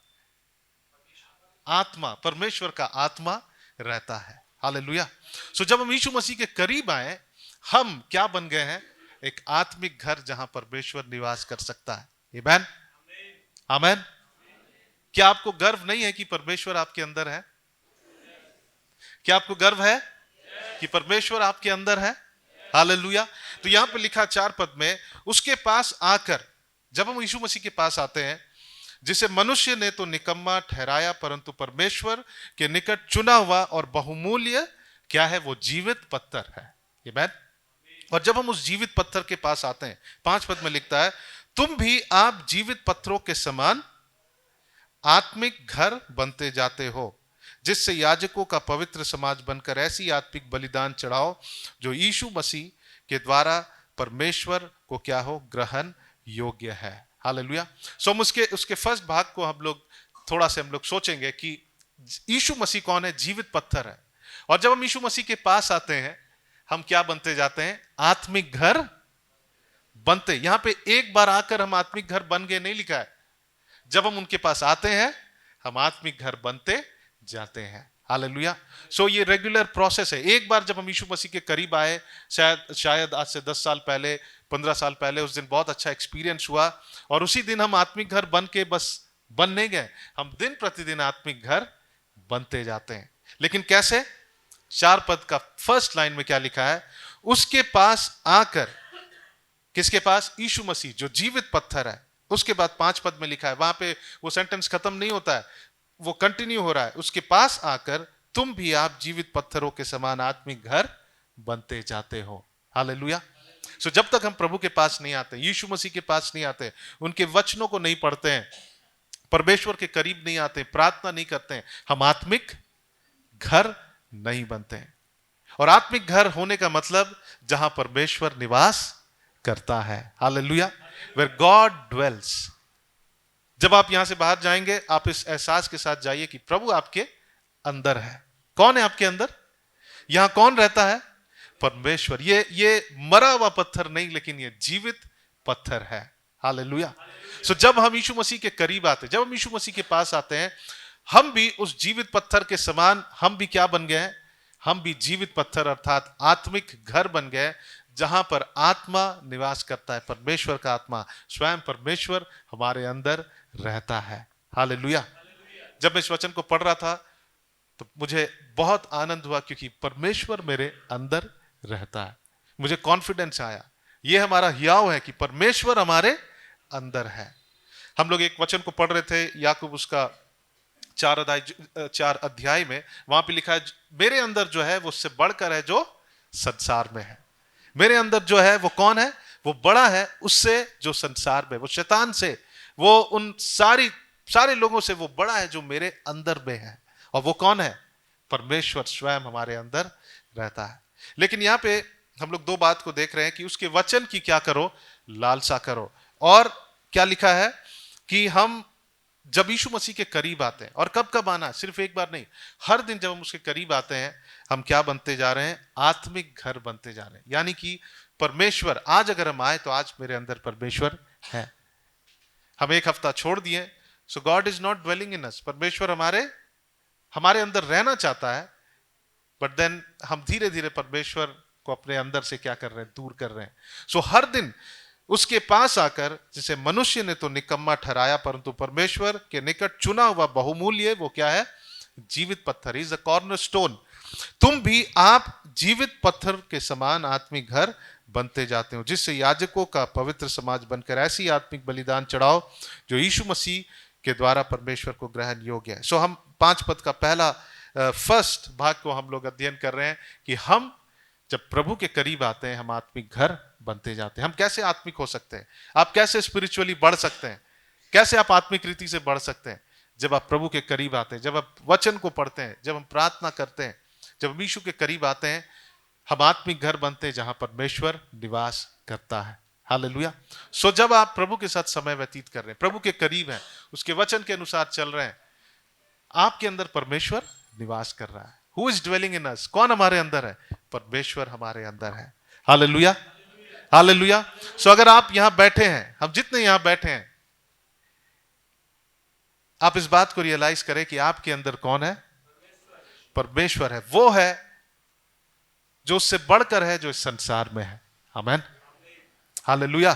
आत्मा, परमेश्वर का आत्मा रहता है। हालेलुया। सो जब हम यीशु मसीह के करीब आए, हम क्या बन गए हैं? एक आत्मिक घर जहां परमेश्वर निवास कर सकता है। आमीन, आमीन। क्या आपको गर्व नहीं है कि परमेश्वर आपके अंदर है? क्या आपको गर्व है कि परमेश्वर आपके अंदर है? हालेलुया। तो यहां पे लिखा 4 पद में, उसके पास आकर, जब हम यीशु मसीह के पास आते हैं, जिसे मनुष्य ने तो निकम्मा ठहराया परंतु परमेश्वर के निकट चुना हुआ और बहुमूल्य क्या है? वो जीवित पत्थर है। आमीन। और जब हम उस जीवित पत्थर के पास आते हैं, 5 पद में लिखता है, तुम भी आप जीवित पत्थरों के समान आत्मिक घर बनते जाते हो, जिससे याजकों का पवित्र समाज बनकर ऐसी आत्मिक बलिदान चढ़ाओ जो यीशु मसीह के द्वारा परमेश्वर को क्या हो? ग्रहण योग्य है। हालेलुया। सो हम उसके फर्स्ट भाग को हम लोग थोड़ा से सोचेंगे कि यीशु मसीह कौन है? जीवित पत्थर है। और जब हम यीशु मसीह के पास आते हैं, हम क्या बनते जाते हैं? आत्मिक घर बनते। यहां पे एक बार आकर हम आत्मिक घर बन गए नहीं लिखा है। जब हम उनके पास आते हैं, हम आत्मिक घर बनते जाते हैं। हालेलुया। सो ये रेगुलर प्रोसेस है। एक बार जब हम यीशु मसीह के करीब आए, शायद आज से 10 साल पहले, 15 साल पहले, उस दिन बहुत अच्छा एक्सपीरियंस हुआ, और उसी दिन हम आत्मिक घर बन के बस बन नहीं गए, हम दिन प्रतिदिन आत्मिक घर बनते जाते हैं। लेकिन कैसे? 4 पद का फर्स्ट लाइन में क्या लिखा है? उसके पास आकर। किसके पास? यीशु मसीह जो जीवित पत्थर है। उसके बाद 5 पद में लिखा है, वहां पे वो सेंटेंस खत्म नहीं होता है, वो कंटिन्यू हो रहा है। उसके पास आकर तुम भी आप जीवित पत्थरों के समान आत्मिक घर बनते जाते हो। हालेलुया। सो जब तक हम प्रभु के पास नहीं आते, यीशु मसीह के पास नहीं आते, उनके वचनों को नहीं पढ़ते हैं, परमेश्वर के करीब नहीं आते, प्रार्थना नहीं करते हैं, हम आत्मिक घर नहीं बनते हैं। और आत्मिक घर होने का मतलब जहां परमेश्वर निवास करता है। हालेलुया। Where God dwells। जब आप यहां से बाहर जाएंगे, आप इस एहसास के साथ जाइए कि प्रभु आपके अंदर है। कौन है आपके अंदर? यहां कौन रहता है? परमेश्वर। ये मरा हुआ पत्थर नहीं, लेकिन ये जीवित पत्थर है। हालेलुया। सो जब हम यीशु मसीह के करीब आते, जब हम यीशु मसीह के पास आते हैं, हम भी उस जीवित पत्थर के समान, हम भी क्या बन गए हैं? हम भी जीवित पत्थर अर्थात आत्मिक घर बन गए, जहां पर आत्मा निवास करता है, परमेश्वर का आत्मा, स्वयं परमेश्वर हमारे अंदर रहता है। हालेलुया। जब मैं इस वचन को पढ़ रहा था तो मुझे बहुत आनंद हुआ, क्योंकि परमेश्वर मेरे अंदर रहता है। मुझे कॉन्फिडेंस आया, ये हमारा हियाव है कि परमेश्वर हमारे अंदर है। हम लोग एक वचन को पढ़ रहे थे, याकूब उसका 4 अध्याय में, वहां पे लिखा है, मेरे अंदर जो है वो उससे बढ़कर है जो संसार में है। मेरे अंदर जो है वो कौन है? वो बड़ा है उससे जो संसार में, वो शैतान से, वो उन सारे लोगों से वो बड़ा है जो मेरे अंदर में है। और वो कौन है? परमेश्वर स्वयं हमारे अंदर रहता है। लेकिन यहां पे हम लोग 2 बात को देख रहे हैं कि उसके वचन की क्या करो? लालसा करो। और क्या लिखा है कि हम जब यीशु मसीह के करीब आते हैं, और कब कब आना? सिर्फ एक बार नहीं, हर दिन जब हम उसके करीब आते हैं, हम क्या बनते जा रहे हैं? आत्मिक घर बनते जा रहे हैं। यानी कि परमेश्वर, आज अगर हम आए तो आज मेरे अंदर परमेश्वर है। हम एक हफ्ता छोड़ दिए, so God is not dwelling in us. परमेश्वर हमारे अंदर रहना चाहता है, बट देन हम धीरे धीरे परमेश्वर को अपने अंदर से क्या कर रहे हैं? दूर कर रहे हैं। सो हर दिन उसके पास आकर, जिसे मनुष्य ने तो निकम्मा ठहराया परंतु परमेश्वर के निकट चुना हुआ बहुमूल्य, वो क्या है? जीवित पत्थर। Is the cornerstone. तुम भी आप जीवित पत्थर के समान आत्मिक घर बनते जाते हो, जिससे याजकों का पवित्र समाज बनकर ऐसी आत्मिक बलिदान चढ़ाओ जो यीशु मसीह के द्वारा परमेश्वर को ग्रहण योग्य है। सो हम 5 पद का पहला फर्स्ट भाग को हम लोग अध्ययन कर रहे हैं कि हम जब प्रभु के करीब आते हैं हम आत्मिक घर बनते जाते हैं। हम कैसे आत्मिक हो सकते हैं? आप कैसे स्पिरिचुअली बढ़ सकते हैं? कैसे आप आत्मिक रीति से बढ़ सकते हैं? जब आप प्रभु के करीब आते हैं, जब आप वचन को पढ़ते हैं, जब हम प्रार्थना करते हैं, जब हम यीशु के करीब आते हैं, हम आत्मिक घर बनते हैं जहां परमेश्वर निवास करता है। हालेलुया। सो जब आप प्रभु के साथ समय व्यतीत कर रहे हैं, प्रभु के करीब हैं, उसके वचन के अनुसार चल रहे हैं, आपके अंदर परमेश्वर निवास कर रहा है। हु इज ड्वेलिंग इन अस? कौन हमारे अंदर है? परमेश्वर हमारे अंदर है। Hallelujah, hallelujah. सो अगर आप यहां बैठे हैं, हम जितने यहां बैठे हैं, आप इस बात को रियलाइज करें कि आपके अंदर कौन है? परमेश्वर है। वो है जो उससे बढ़कर है, जो इस संसार में है। आमेन, हालेलुया,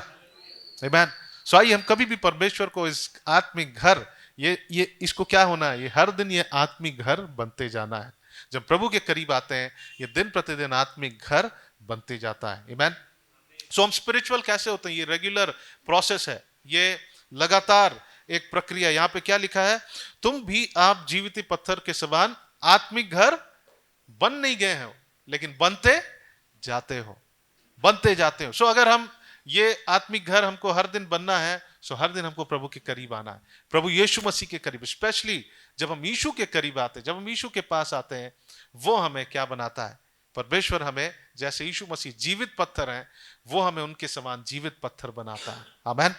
आमेन। सो आइए हम कभी भी परमेश्वर को इस आत्मिक घर, ये इसको क्या होना है? ये हर दिन ये आत्मिक घर बनते जाना है। जब प्रभु के करीब आते हैं, ये दिन प्रतिदिन आत्मिक घर बनते जाता है। आमेन। सो हम स्पिरिचुअल कैसे होते हैं? ये रेगुलर प्रोसेस है, ये लगातार एक प्रक्रिया। यहां पे क्या लिखा है? तुम भी आप जीवित पत्थर के समान आत्मिक घर बन नहीं गए हो, लेकिन बनते जाते हो, बनते जाते हो। सो अगर हम ये आत्मिक घर हमको हर दिन बनना है, सो हर दिन हमको प्रभु के करीब आना है, प्रभु यीशु मसीह के करीब। स्पेशली जब हम यीशु के करीब आते हैं, जब हम यीशु के पास आते हैं, वो हमें क्या बनाता है? परमेश्वर हमें, जैसे यीशु मसीह जीवित पत्थर हैं, वो हमें उनके समान जीवित पत्थर बनाता है। आमेन,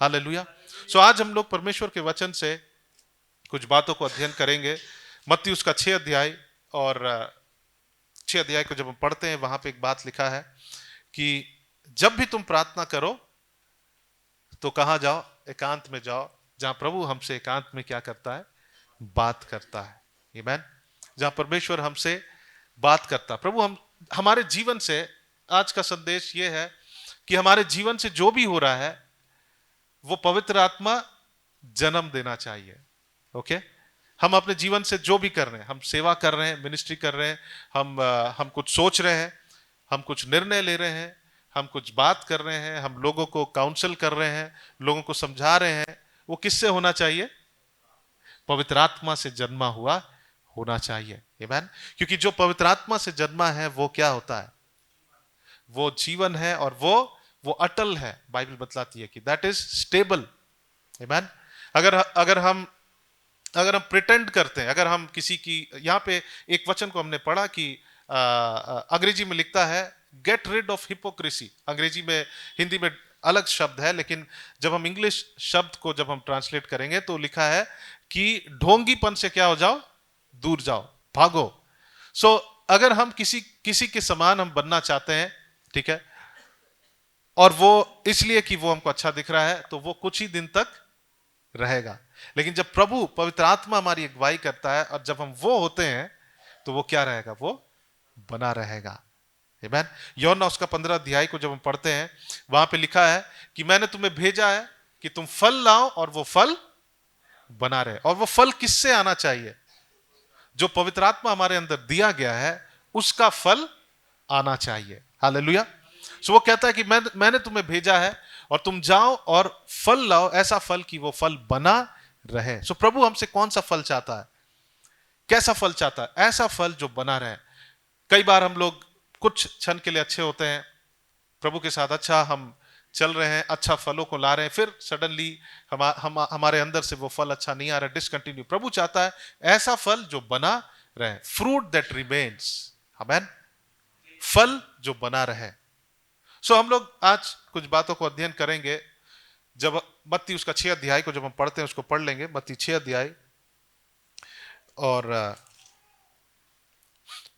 हालेलुया। सो आज हम लोग परमेश्वर के वचन से कुछ बातों को अध्ययन करेंगे। मत्ती उसका 6 अध्याय, और 6 अध्याय को जब हम पढ़ते हैं, वहां पे एक बात लिखा है कि जब भी तुम प्रार्थना करो तो कहां जाओ? एकांत में जाओ, जहां प्रभु हमसे एकांत में क्या करता है? बात करता है। आमेन। जहां परमेश्वर हमसे बात करता। प्रभु हमारे जीवन से, आज का संदेश यह है कि हमारे जीवन से जो भी हो रहा है, वो पवित्र आत्मा जन्म देना चाहिए। ओके, हम अपने जीवन से जो भी कर रहे हैं, हम सेवा कर रहे हैं, मिनिस्ट्री कर रहे हैं, हम कुछ सोच रहे हैं, हम कुछ निर्णय ले रहे हैं, हम कुछ बात कर रहे हैं, हम लोगों को काउंसल कर रहे हैं, लोगों को समझा रहे हैं, वो किससे होना चाहिए? पवित्र आत्मा से जन्मा हुआ होना चाहिए। आमेन। क्योंकि जो पवित्र आत्मा से जन्मा है, वो क्या होता है? वो जीवन है, और वो अटल है। बाइबल बतलाती है कि दैट इज स्टेबल। आमेन। अगर हम प्रिटेंड करते हैं, अगर हम किसी की, यहां पे एक वचन को हमने पढ़ा कि अंग्रेजी में लिखता है गेट रिड ऑफ हिपोक्रेसी। अंग्रेजी में, हिंदी में अलग शब्द है, लेकिन जब हम इंग्लिश शब्द को जब हम ट्रांसलेट करेंगे तो लिखा है कि ढोंगीपन से क्या हो जाओ? दूर जाओ, भागो। सो अगर हम किसी के समान हम बनना चाहते हैं, ठीक है, और वो इसलिए कि वो हमको अच्छा दिख रहा है, तो वो कुछ ही दिन तक रहेगा। लेकिन जब प्रभु पवित्र आत्मा हमारी अगुवाई करता है, और जब हम वो होते हैं, तो वो क्या रहेगा? वो बना रहेगा। आमेन। यूहन्ना उसका 15 अध्याय को जब हम पढ़ते हैं, वहां पे लिखा है कि मैंने तुम्हें भेजा है कि तुम फल लाओ और वो फल बना रहे। और वो फल किससे आना चाहिए? जो पवित्र आत्मा हमारे अंदर दिया गया है, उसका फल आना चाहिए। हालेलुया। सो वो कहता है कि मैंने तुम्हें भेजा है और तुम जाओ और फल लाओ, ऐसा फल कि वो फल बना रहे। सो प्रभु हमसे कौन सा फल चाहता है? कैसा फल चाहता है? ऐसा फल जो बना रहे। कई बार हम लोग कुछ क्षण के लिए अच्छे होते हैं, प्रभु के साथ अच्छा हम चल रहे हैं, अच्छा फलों को ला रहे हैं, फिर सडनली हमारे अंदर से वो फल अच्छा नहीं आ रहा, डिसकंटिन्यू। प्रभु चाहता है ऐसा फल जो बना रहे, फ्रूट दैट रिमेन्स। आमेन, फल जो बना रहे। सो हम लोग आज कुछ बातों को अध्ययन करेंगे। जब मत्ती उसका 6 अध्याय को जब हम पढ़ते हैं, उसको पढ़ लेंगे। मत्ती 6 अध्याय, और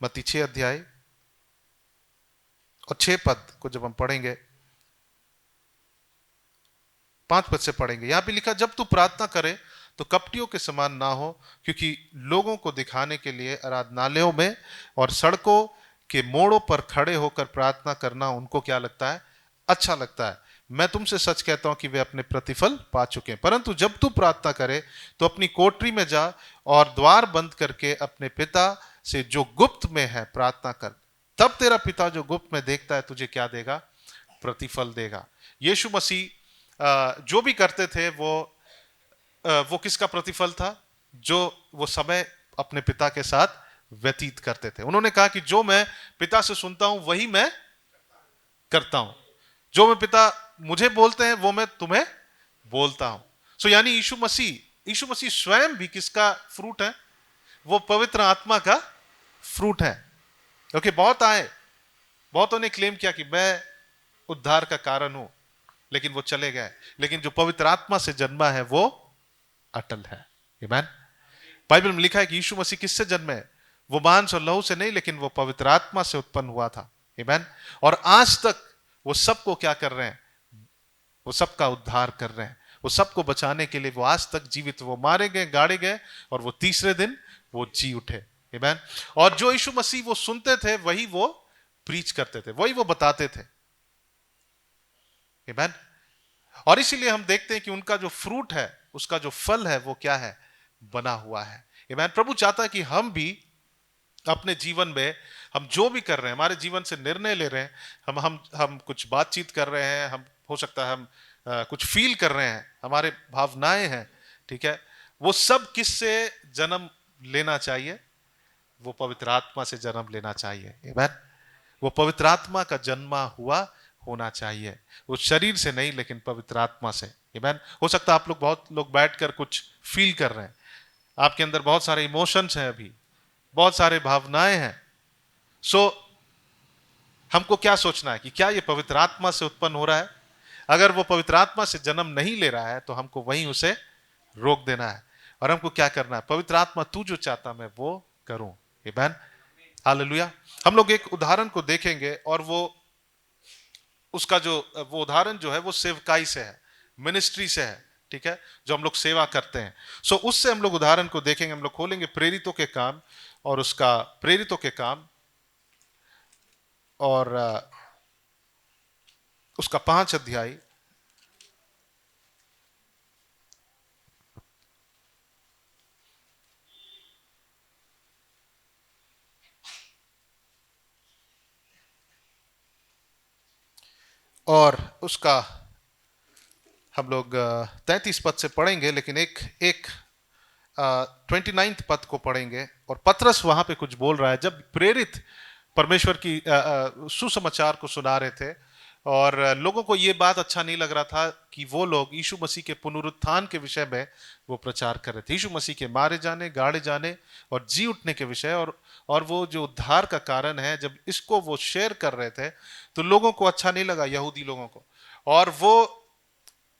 मत्ती 6 अध्याय और 6 पद को जब हम पढ़ेंगे, 5 पद से पढ़ेंगे। यहां पे लिखा, जब तू प्रार्थना करे तो कपटियों के समान ना हो, क्योंकि लोगों को दिखाने के लिए आराधनालयों में और सड़कों के मोड़ों पर खड़े होकर प्रार्थना करना उनको क्या लगता है? अच्छा लगता है। मैं तुमसे सच कहता हूं कि वे अपने प्रतिफल पा चुके हैं। परंतु जब तू प्रार्थना करे तो अपनी कोठरी में जा और द्वार बंद करके अपने पिता से जो गुप्त में है प्रार्थना कर, तब तेरा पिता जो गुप्त में देखता है तुझे क्या देगा? प्रतिफल देगा। यीशु मसीह जो भी करते थे वो किसका प्रतिफल था? जो वो समय अपने पिता के साथ व्यतीत करते थे। उन्होंने कहा कि जो मैं पिता से सुनता हूं वही मैं करता हूं, जो मैं पिता मुझे बोलते हैं वो मैं तुम्हें बोलता हूं। सो यानी यीशु मसीह स्वयं भी किसका फ्रूट है? वो पवित्र आत्मा का फ्रूट है। ओके, बहुतों ने क्लेम किया कि मैं उद्धार का कारण हूं, लेकिन वो चले गए। लेकिन जो पवित्र आत्मा से जन्मा है वो अटल है। आमीन। बाइबल में लिखा है कि यीशु मसीह किससे जन्मे? वो मांस और लहू से नहीं, लेकिन वो पवित्र आत्मा से उत्पन्न हुआ था। आमीन। और आज तक वो सबको क्या कर रहे हैं? वो सबका उद्धार कर रहे हैं। वो सबको बचाने के लिए वो आज तक जीवित, वो मारे गए, गाड़े गए, और वो तीसरे दिन वो जी उठे। आमीन। और जो यीशु मसीह वो सुनते थे वही वो प्रीच करते थे, वही वो बताते थे। आमीन। और इसीलिए हम देखते हैं कि उनका जो फ्रूट है, उसका जो फल है, वो क्या है? बना हुआ है। आमीन। प्रभु चाहता है कि हम भी अपने जीवन में, हम जो भी कर रहे हैं, हमारे जीवन से निर्णय ले रहे हैं, हम कुछ बातचीत कर रहे हैं, हम हो सकता है हम कुछ फील कर रहे हैं, हमारे भावनाएं हैं, ठीक है, वो सब किससे जन्म लेना चाहिए? वो पवित्र आत्मा से जन्म लेना चाहिए। आमीन। वो पवित्र आत्मा का जन्मा हुआ होना चाहिए, वो शरीर से नहीं, लेकिन पवित्र आत्मा से। आमीन। हो सकता है आप लोग, बहुत लोग बैठकर कुछ फील कर रहे हैं, आपके अंदर बहुत सारे इमोशंस हैं, अभी बहुत सारे भावनाएं हैं। सो हमको क्या सोचना है कि क्या ये पवित्र आत्मा से उत्पन्न हो रहा है? अगर वो पवित्र आत्मा से जन्म नहीं ले रहा है तो हमको वहीं उसे रोक देना है। और हमको क्या करना है? पवित्र आत्मा तू जो चाहता मैं वो करूं। आमीन। हालेलुया। हम लोग एक उदाहरण को देखेंगे, और वो उदाहरण जो है वो सेवकाई से है, मिनिस्ट्री से है, ठीक है, जो हम लोग सेवा करते हैं। सो उससे हम लोग उदाहरण को देखेंगे। हम लोग खोलेंगे प्रेरितों के काम, और उसका प्रेरितों के काम और उसका 5 अध्याय, और उसका हम लोग 33 पद से पढ़ेंगे, लेकिन एक 29 पद को पढ़ेंगे। और पतरस वहां पे कुछ बोल रहा है, जब प्रेरित परमेश्वर की सुसमाचार को सुना रहे थे, और लोगों को ये बात अच्छा नहीं लग रहा था कि वो लोग यीशु मसीह के पुनरुत्थान के विषय में वो प्रचार कर रहे थे, यीशु मसीह के मारे जाने, गाड़े जाने और जी उठने के विषय, और वो जो उद्धार का कारण है, जब इसको वो शेयर कर रहे थे तो लोगों को अच्छा नहीं लगा, यहूदी लोगों को। और वो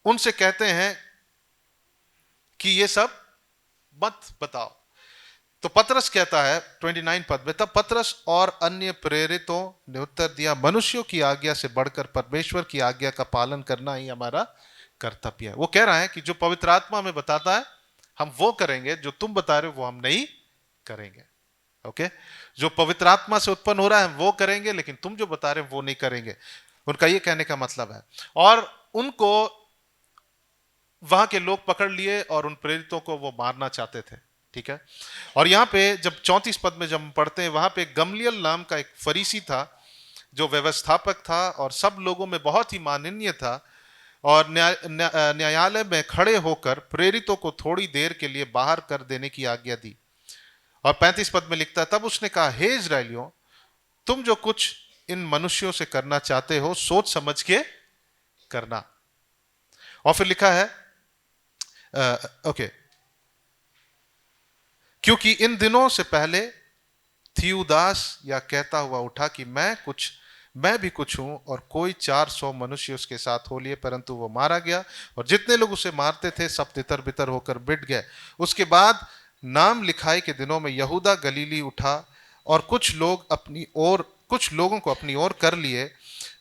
उनसे कहते हैं कि ये सब मत बताओ। तो पतरस कहता है 29 पद में, तब पतरस और अन्य प्रेरितों ने उत्तर दिया, मनुष्यों की आज्ञा से बढ़कर परमेश्वर की आज्ञा का पालन करना ही हमारा कर्तव्य है। वो कह रहा है कि जो पवित्र आत्मा हमें बताता है हम वो करेंगे, जो तुम बता रहे हो वो हम नहीं करेंगे। ओके, जो पवित्र आत्मा से उत्पन्न हो रहा है हम वो करेंगे, लेकिन तुम जो बता रहे हो वो नहीं करेंगे। उनका ये कहने का मतलब है। और उनको वहां के लोग पकड़ लिए और उन प्रेरितों को वो मारना चाहते थे, ठीक है। और यहाँ पे जब 34 पद में जब हम पढ़ते हैं, वहां पे गमलियल नाम का एक फरीसी था जो व्यवस्थापक था और सब लोगों में बहुत ही माननीय था, और न्यायालय में खड़े होकर प्रेरितों को थोड़ी देर के लिए बाहर कर देने की आज्ञा दी। और 35 पद में लिखता है, तब उसने कहा, हे इस्राएलियों, तुम जो कुछ इन मनुष्यों से करना चाहते हो सोच समझ के करना। और फिर लिखा है ओके, क्योंकि इन दिनों से पहले थियूदास या कहता हुआ उठा कि मैं भी कुछ हूं, और कोई 400 मनुष्य उसके साथ हो लिए, परंतु वो मारा गया, और जितने लोग उसे मारते थे सब तितर बितर होकर बिट गए। उसके बाद नाम लिखाई के दिनों में यहूदा गलीली उठा और कुछ लोगों को अपनी ओर कर लिए,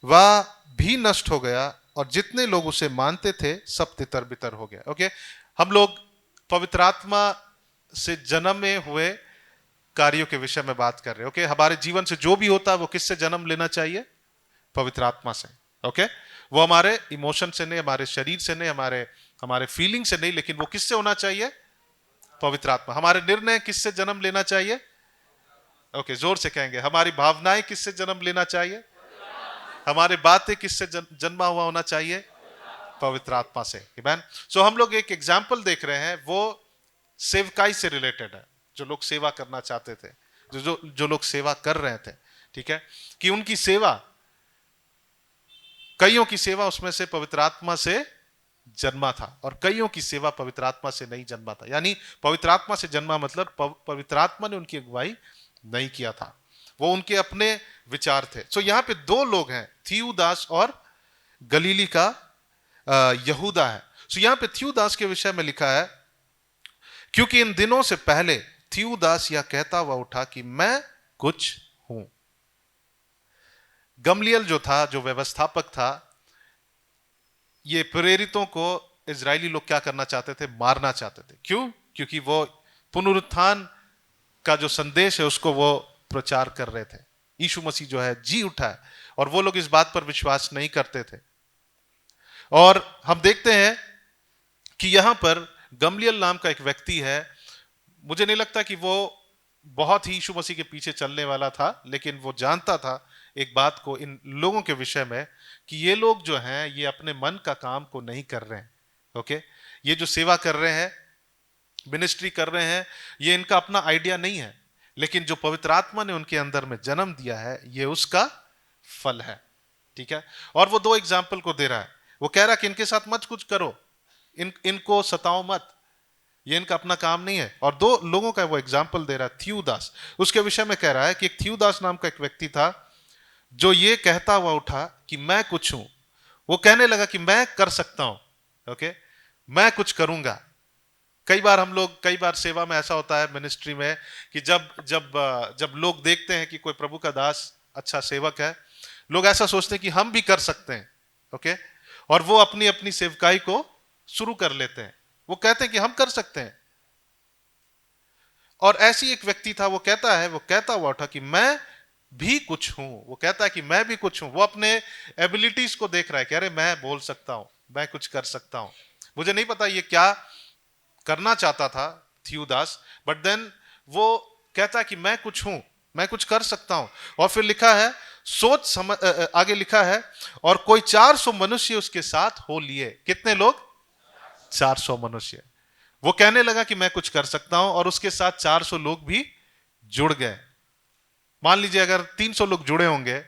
वह भी नष्ट हो गया, और जितने लोग उसे मानते थे सब तितर बितर हो गए। ओके, हम लोग पवित्र आत्मा से जन्मे हुए कार्यों के विषय में बात कर रहे हैं। ओके, हमारे जीवन से जो भी होता है वो किससे जन्म लेना चाहिए? पवित्र आत्मा से। ओके, वो हमारे इमोशन से नहीं, हमारे शरीर से नहीं, हमारे फीलिंग से नहीं, लेकिन वो किससे होना चाहिए? पवित्र आत्मा। हमारे निर्णय किससे जन्म लेना चाहिए? ओके, जोर से कहेंगे, हमारी भावनाएं किससे जन्म लेना चाहिए? हमारी बातें किससे जन्मा हुआ होना चाहिए? पवित्र आत्मा से। आमीन। सो हम लोग एक एग्जाम्पल देख रहे हैं, वो सेवकाई से रिलेटेड है, जो लोग सेवा करना चाहते थे, जो जो लोग सेवा कर रहे थे, ठीक है, कि उनकी सेवा, कईयों की सेवा उसमें से पवित्र आत्मा से जन्मा था और कईयों की सेवा पवित्र आत्मा से नहीं जन्मा था। यानी पवित्र आत्मा से जन्मा मतलब पवित्र आत्मा ने उनकी अगुवाई नहीं किया था, वो उनके अपने विचार थे। सो यहां पे दो लोग हैं, थियूदास और गलीली का यहूदा है। सो यहां पे थियूदास के विषय में लिखा है, क्योंकि इन दिनों से पहले थियूदास यह कहता हुआ उठा कि मैं कुछ हूं। गमलियल जो था, जो व्यवस्थापक था, ये प्रेरितों को इजरायली लोग क्या करना चाहते थे? मारना चाहते थे। क्यों? क्योंकि वो पुनरुत्थान का जो संदेश है उसको वो प्रचार कर रहे थे। यीशु मसीह जो है जी उठा है, और वो लोग इस बात पर विश्वास नहीं करते थे। और हम देखते हैं कि यहां पर गमलियल नाम का एक व्यक्ति है। मुझे नहीं लगता कि वो बहुत ही यीशु मसीह के पीछे चलने वाला था, लेकिन वो जानता था एक बात को इन लोगों के विषय में, कि ये लोग जो हैं ये अपने मन का काम को नहीं कर रहे हैं। ओके, ये जो सेवा कर रहे हैं, मिनिस्ट्री कर रहे हैं, ये इनका अपना आइडिया नहीं है, लेकिन जो पवित्र आत्मा ने उनके अंदर में जन्म दिया है ये उसका फल है। ठीक है, और वो दो एग्जाम्पल को दे रहा है। वो कह रहा है कि इनके साथ मत कुछ करो, इनको सताओ मत, ये इनका अपना काम नहीं है। और दो लोगों का वो एग्जाम्पल दे रहा है। थियूदास, उसके विषय में कह रहा है कि एक थियूदास नाम का एक व्यक्ति था जो ये कहता हुआ उठा कि मैं कुछ हूं। वो कहने लगा कि मैं कर सकता हूं, ओके, मैं कुछ करूंगा। कई बार सेवा में ऐसा होता है, मिनिस्ट्री में, कि जब लोग देखते हैं कि कोई प्रभु का दास अच्छा सेवक है, लोग ऐसा सोचते हैं कि हम भी कर सकते हैं, ओके, और वो अपनी अपनी सेवकाई को शुरू कर लेते हैं। वो कहते हैं कि हम कर सकते हैं। और ऐसी एक व्यक्ति था, वो कहता हुआ उठा कि मैं भी कुछ हूं। वो कहता है कि मैं भी कुछ हूं। वो अपने एबिलिटीज को देख रहा है कि अरे मैं बोल सकता हूं, मैं कुछ कर सकता हूं। मुझे नहीं पता ये क्या करना चाहता था थियूदास, बट देन वो कहता है कि मैं कुछ हूं, मैं कुछ कर सकता हूं। और फिर लिखा है, आगे लिखा है, और कोई 400 मनुष्य उसके साथ हो लिए। कितने लोग? 400 मनुष्य। वो कहने लगा कि मैं कुछ कर सकता हूं, और उसके साथ 400 लोग भी जुड़ गए। मान लीजिए अगर 300 लोग जुड़े होंगे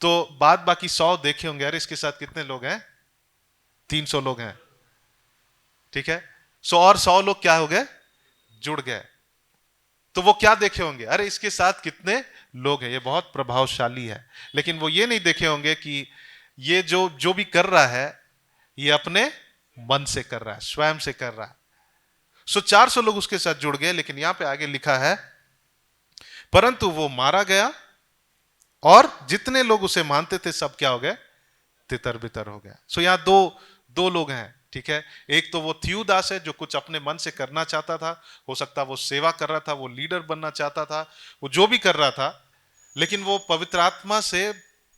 तो बाकी 100 देखे होंगे, अरे इसके साथ कितने लोग हैं? 300 लोग हैं। ठीक है, और 100 लोग क्या हो गए? जुड़ गए। तो वो क्या देखे होंगे? अरे इसके साथ कितने लोग हैं, ये बहुत प्रभावशाली है। लेकिन वो ये नहीं देखे होंगे कि ये जो भी कर रहा है ये अपने मन से कर रहा है, स्वयं से कर रहा है। 400 लोग उसके साथ जुड़ गए। लेकिन यहां पे आगे लिखा है, परंतु वो मारा गया और जितने लोग उसे मानते थे सब क्या हो गए? तितर बितर हो गया। यहां दो लोग हैं। ठीक है, एक तो वो थियूदास है जो कुछ अपने मन से करना चाहता था। हो सकता वो सेवा कर रहा था, वो लीडर बनना चाहता था, वो जो भी कर रहा था, लेकिन वो पवित्र आत्मा से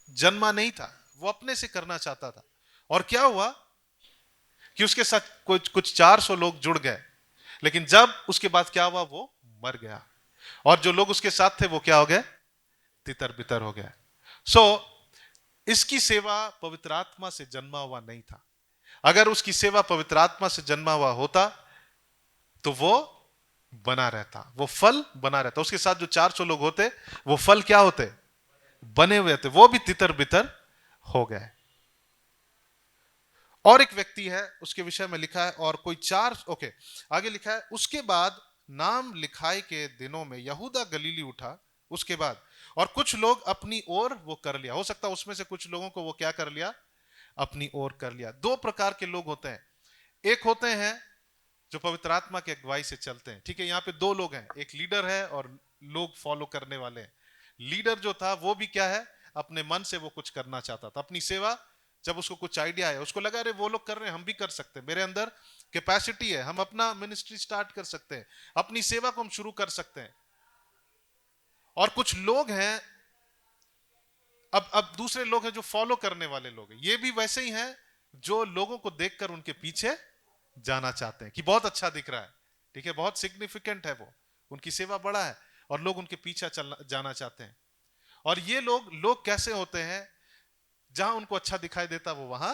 जन्मा नहीं था, वो अपने से करना चाहता था। और क्या हुआ कि उसके साथ कुछ 400 लोग जुड़ गए, लेकिन जब उसके बाद क्या हुआ? वो मर गया। और जो लोग उसके साथ थे वो क्या हो गए? तितर बितर हो गए। इसकी सेवा पवित्र आत्मा से जन्मा हुआ नहीं था। अगर उसकी सेवा पवित्र आत्मा से जन्मा हुआ होता तो वो बना रहता, वो फल बना रहता। उसके साथ जो 400 लोग होते, वो फल क्या होते? बने हुए थे। वो भी तितर बितर हो गए। और एक व्यक्ति है, उसके विषय में लिखा है, और कोई आगे लिखा है, उसके बाद नाम लिखाई के दिनों में यहूदा गलीली उठा। उसके बाद और कुछ लोग अपनी ओर वो कर लिया। हो सकता है उसमें से कुछ लोगों को वो क्या कर लिया? अपनी ओर कर लिया। दो प्रकार के लोग होते हैं। एक होते हैं जो पवित्र आत्मा की अगुवाई से चलते हैं। ठीक है, यहाँ पे दो लोग हैं, एक लीडर है और लोग फॉलो करने वाले हैं। लीडर जो था वो भी क्या है? अपने मन से वो कुछ करना चाहता था, अपनी सेवा। जब उसको कुछ आइडिया है, उसको लगा अरे वो लोग कर रहे हैं, हम भी कर सकते हैं, मेरे अंदर कैपेसिटी है, हम अपना मिनिस्ट्री स्टार्ट कर सकते हैं, अपनी सेवा को हम शुरू कर सकते हैं। और कुछ लोग हैं, अब दूसरे लोग हैं जो फॉलो करने वाले लोग हैं। ये भी वैसे ही हैं जो लोगों को देखकर उनके पीछे जाना चाहते हैं कि बहुत अच्छा दिख रहा है, ठीक है, बहुत सिग्निफिकेंट है, वो उनकी सेवा बड़ा है और लोग उनके पीछे जाना चाहते हैं। और ये लोग कैसे होते हैं? जहां उनको अच्छा दिखाई देता वो वहां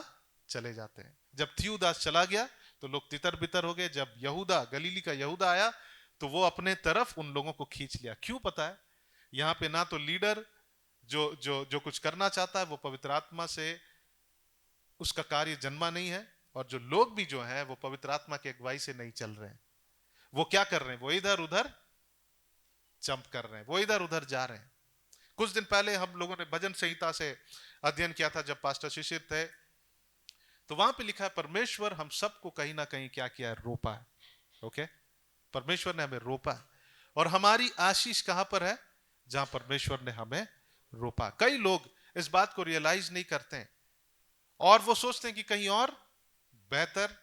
चले जाते हैं। जब थियूदास चला गया तो लोग तितर बितर हो गए। जब यहूदा, गलीली का यहूदा आया तो वो अपने तरफ उन लोगों को खींच लिया। क्यों? पता है, यहाँ पे ना तो लीडर जो जो जो कुछ करना चाहता है वो पवित्र आत्मा से उसका कार्य जन्मा नहीं है, और जो लोग भी जो हैं वो पवित्र आत्मा की अगुवाई से नहीं चल रहे हैं। वो क्या कर रहे हैं? वो इधर उधर जंप कर रहे हैं, वो इधर उधर जा रहे हैं। कुछ दिन पहले हम लोगों ने भजन संहिता से अध्ययन किया था जब पास्टर शिशिर थे, तो वहां पे लिखा है परमेश्वर हम सबको कहीं ना कहीं क्या किया है? रोपा है। ओके, परमेश्वर ने हमें रोपा है, और हमारी आशीष कहां पर है? जहां परमेश्वर ने हमें रोपा। कई लोग इस बात को रियलाइज नहीं करते हैं और वो सोचते हैं कि कहीं और बेहतर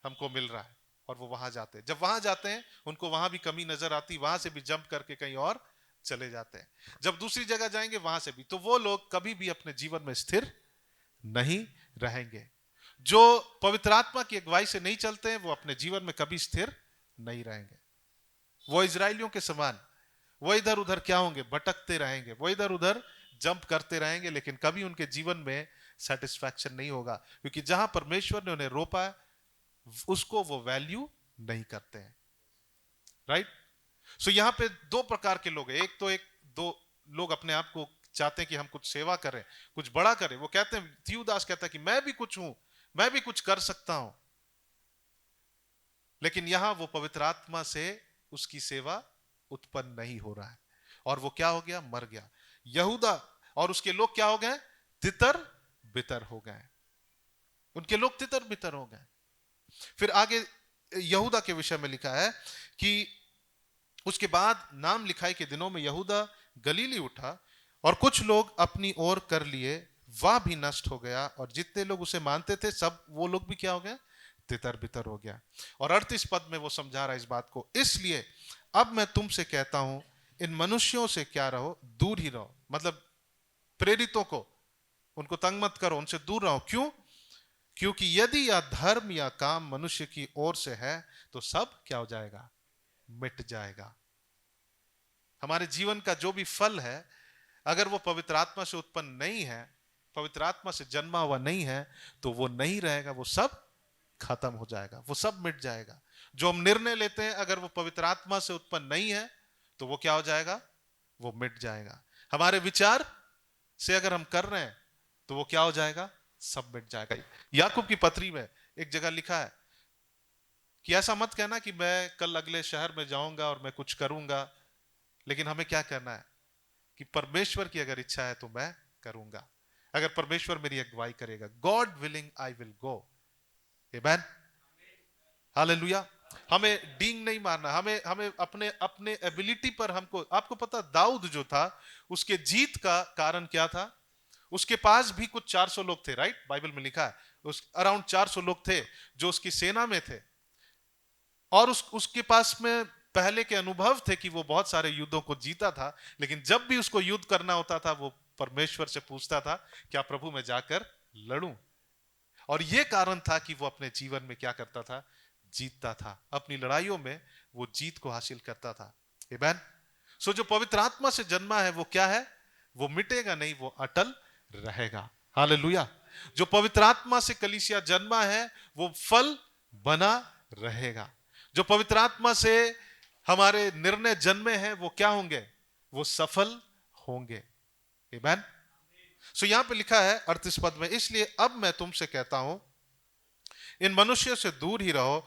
हमको मिल रहा है, और वो वहां जाते हैं। जब वहां जाते हैं उनको वहां भी कमी नजर आती, वहां से भी जंप करके कहीं और चले जाते हैं। जब दूसरी जगह जाएंगे वहां से भी, तो वो लोग कभी भी अपने जीवन में स्थिर नहीं रहेंगे। जो पवित्र आत्मा की अगुवाई से नहीं चलते हैं वो अपने जीवन में कभी स्थिर नहीं रहेंगे। वो इजरायलियों के समान वो इधर उधर क्या होंगे? भटकते रहेंगे, वो इधर उधर जंप करते रहेंगे, लेकिन कभी उनके जीवन में सेटिस्फैक्शन नहीं होगा, क्योंकि जहां परमेश्वर ने उन्हें रोपा है उसको वो वैल्यू नहीं करते हैं। राइट? सो यहां पे दो प्रकार के लोग हैं। एक तो दो लोग अपने आप को चाहते हैं कि हम कुछ सेवा करें, कुछ बड़ा करें। वो कहते हैं, थियूदास कहता है कि मैं भी कुछ हूं, मैं भी कुछ कर सकता हूं। लेकिन यहां वो पवित्र आत्मा से उसकी सेवा उत्पन्न नहीं हो रहा है, और वो क्या हो गया? मर गया। यहूदा और उसके लोग क्या हो गए? तितर बितर हो गए। उनके लोग तितर बितर हो गए। फिर आगे यहूदा के विषय में लिखा है कि उसके बाद नाम लिखाई के दिनों में यहूदा गलीली उठा और कुछ लोग अपनी ओर कर लिए, वह भी नष्ट हो गया, और जितने लोग उसे मानते थे सब वो लोग भी क्या हो गए? तितर बितर हो गया। और 38 पद में वो समझा रहा है इस बात को, इसलिए अब मैं तुमसे कहता हूं इन मनुष्यों से क्या रहो? दूर ही रहो। मतलब प्रेरितों को, उनको तंग मत करो, उनसे दूर रहो। क्यों? क्योंकि यदि यह धर्म या काम मनुष्य की ओर से है तो सब क्या हो जाएगा? मिट जाएगा। हमारे जीवन का जो भी फल है, अगर वो पवित्र आत्मा से उत्पन्न नहीं है, पवित्र आत्मा से जन्मा हुआ नहीं है, तो वो नहीं रहेगा, वो सब खत्म हो जाएगा, वो सब मिट जाएगा। जो हम निर्णय लेते हैं अगर वो पवित्र आत्मा से उत्पन्न नहीं है तो वो क्या हो जाएगा? वो मिट जाएगा। हमारे विचार से अगर हम कर रहे हैं तो वो क्या हो जाएगा? सब मिट जाएगा। याकूब की पत्री में एक जगह लिखा है कि ऐसा मत कहना कि मैं कल अगले शहर में जाऊंगा और मैं कुछ करूंगा, लेकिन हमें क्या करना है कि परमेश्वर की अगर इच्छा है तो मैं करूंगा। अगर परमेश्वर मेरी अगुवाई करेगा, God willing I will go. Amen, hallelujah. हमें डींग नहीं मारना, हमें हमें अपने अपने एबिलिटी पर हमको। आपको पता दाऊद जो था उसके जीत का कारण क्या था? उसके पास भी कुछ 400 लोग थे। राइट? बाइबल में लिखा है उस अराउंड 400 लोग थे जो उसकी सेना में थे, और उसके पास में पहले के अनुभव थे कि वो बहुत सारे युद्धों को जीता था। लेकिन जब भी उसको युद्ध करना होता था वो परमेश्वर से पूछता था, क्या प्रभु मैं जाकर लड़ूं? और ये कारण था कि वो अपने जीवन में क्या करता था? जीतता था। अपनी लड़ाइयों में वो जीत को हासिल करता था। आमेन। सो जो पवित्र आत्मा से जन्मा है वो क्या है? वो मिटेगा नहीं, वो अटल रहेगा। हालेलुया। जो पवित्र आत्मा से कलीसिया जन्मा है वो फल बना रहेगा। जो पवित्र आत्मा से हमारे निर्णय जन्मे हैं वो क्या होंगे? वो सफल होंगे। आमेन। सो यहां पे लिखा है 38 पद में, इसलिए अब मैं तुमसे कहता हूं इन मनुष्यों से दूर ही रहो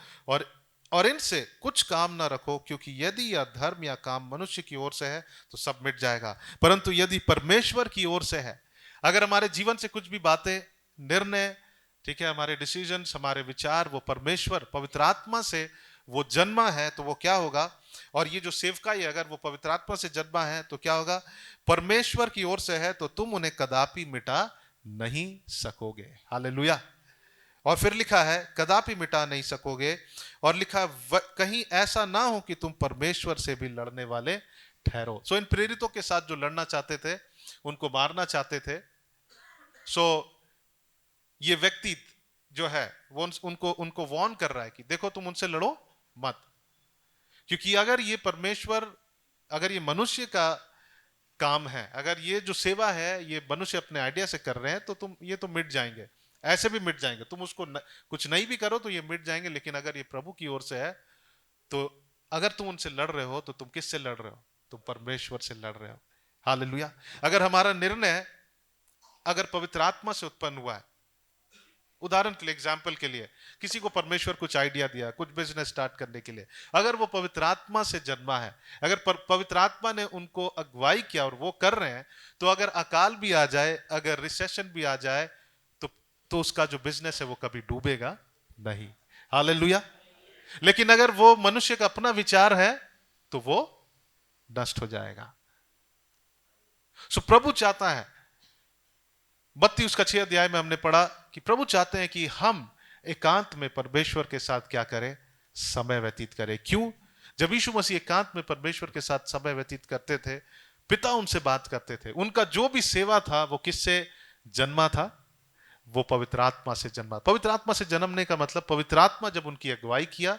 और इनसे कुछ काम ना रखो, क्योंकि यदि यह धर्म या काम मनुष्य की ओर से है तो सब मिट जाएगा, परंतु यदि परमेश्वर की ओर से है, अगर हमारे जीवन से कुछ भी बातें, निर्णय, ठीक है, हमारे डिसीजंस, हमारे विचार, वो परमेश्वर पवित्र आत्मा से वो जन्मा है तो वो क्या होगा? और ये जो सेवकाई है अगर वो पवित्र आत्मा से जन्मा है तो क्या होगा? परमेश्वर की ओर से है तो तुम उन्हें कदापि मिटा नहीं सकोगे। हालेलुया। और फिर लिखा है कदापि मिटा नहीं सकोगे, और लिखा कहीं ऐसा ना हो कि तुम परमेश्वर से भी लड़ने वाले ठहरो। सो इन प्रेरितों के साथ जो लड़ना चाहते थे, उनको मारना चाहते थे, सो ये व्यक्ति जो है वो उनको वार्न कर रहा है कि देखो तुम उनसे लड़ो मत, क्योंकि अगर ये परमेश्वर, अगर ये मनुष्य का काम है, अगर ये जो सेवा है ये मनुष्य अपने आइडिया से कर रहे हैं तो तुम ये तो मिट जाएंगे, ऐसे भी मिट जाएंगे। तुम उसको कुछ नहीं भी करो तो ये मिट जाएंगे। लेकिन अगर ये प्रभु की ओर से है तो अगर तुम उनसे लड़ रहे हो तो तुम किससे लड़ रहे हो? तुम परमेश्वर से लड़ रहे हो। हालेलुया। अगर हमारा निर्णय अगर पवित्र आत्मा से उत्पन्न हुआ है, उदाहरण के लिए, एग्जाम्पल के लिए, किसी को परमेश्वर कुछ आइडिया दिया कुछ बिजनेस स्टार्ट करने के लिए, अगर वो पवित्र आत्मा से जन्मा है, अगर पवित्र आत्मा ने उनको अगुवाई किया और वो कर रहे हैं, तो अगर अकाल भी आ जाए, अगर रिसेशन भी आ जाए, तो उसका जो बिजनेस है वो कभी डूबेगा नहीं। हालेलुया। लेकिन अगर वो मनुष्य का अपना विचार है तो वो नष्ट हो जाएगा। सो प्रभु चाहता है, मत्ती उसका 6 अध्याय में हमने पढ़ा कि प्रभु चाहते हैं कि हम एकांत में परमेश्वर के साथ क्या करें, समय व्यतीत करें। क्यों? जब यीशु मसीह एकांत में परमेश्वर के साथ समय व्यतीत करते थे, पिता उनसे बात करते थे, उनका जो भी सेवा था वो किससे जन्मा था? वो पवित्र आत्मा से जन्मा। पवित्र आत्मा से जन्मने का मतलब पवित्र आत्मा जब उनकी अगुवाई किया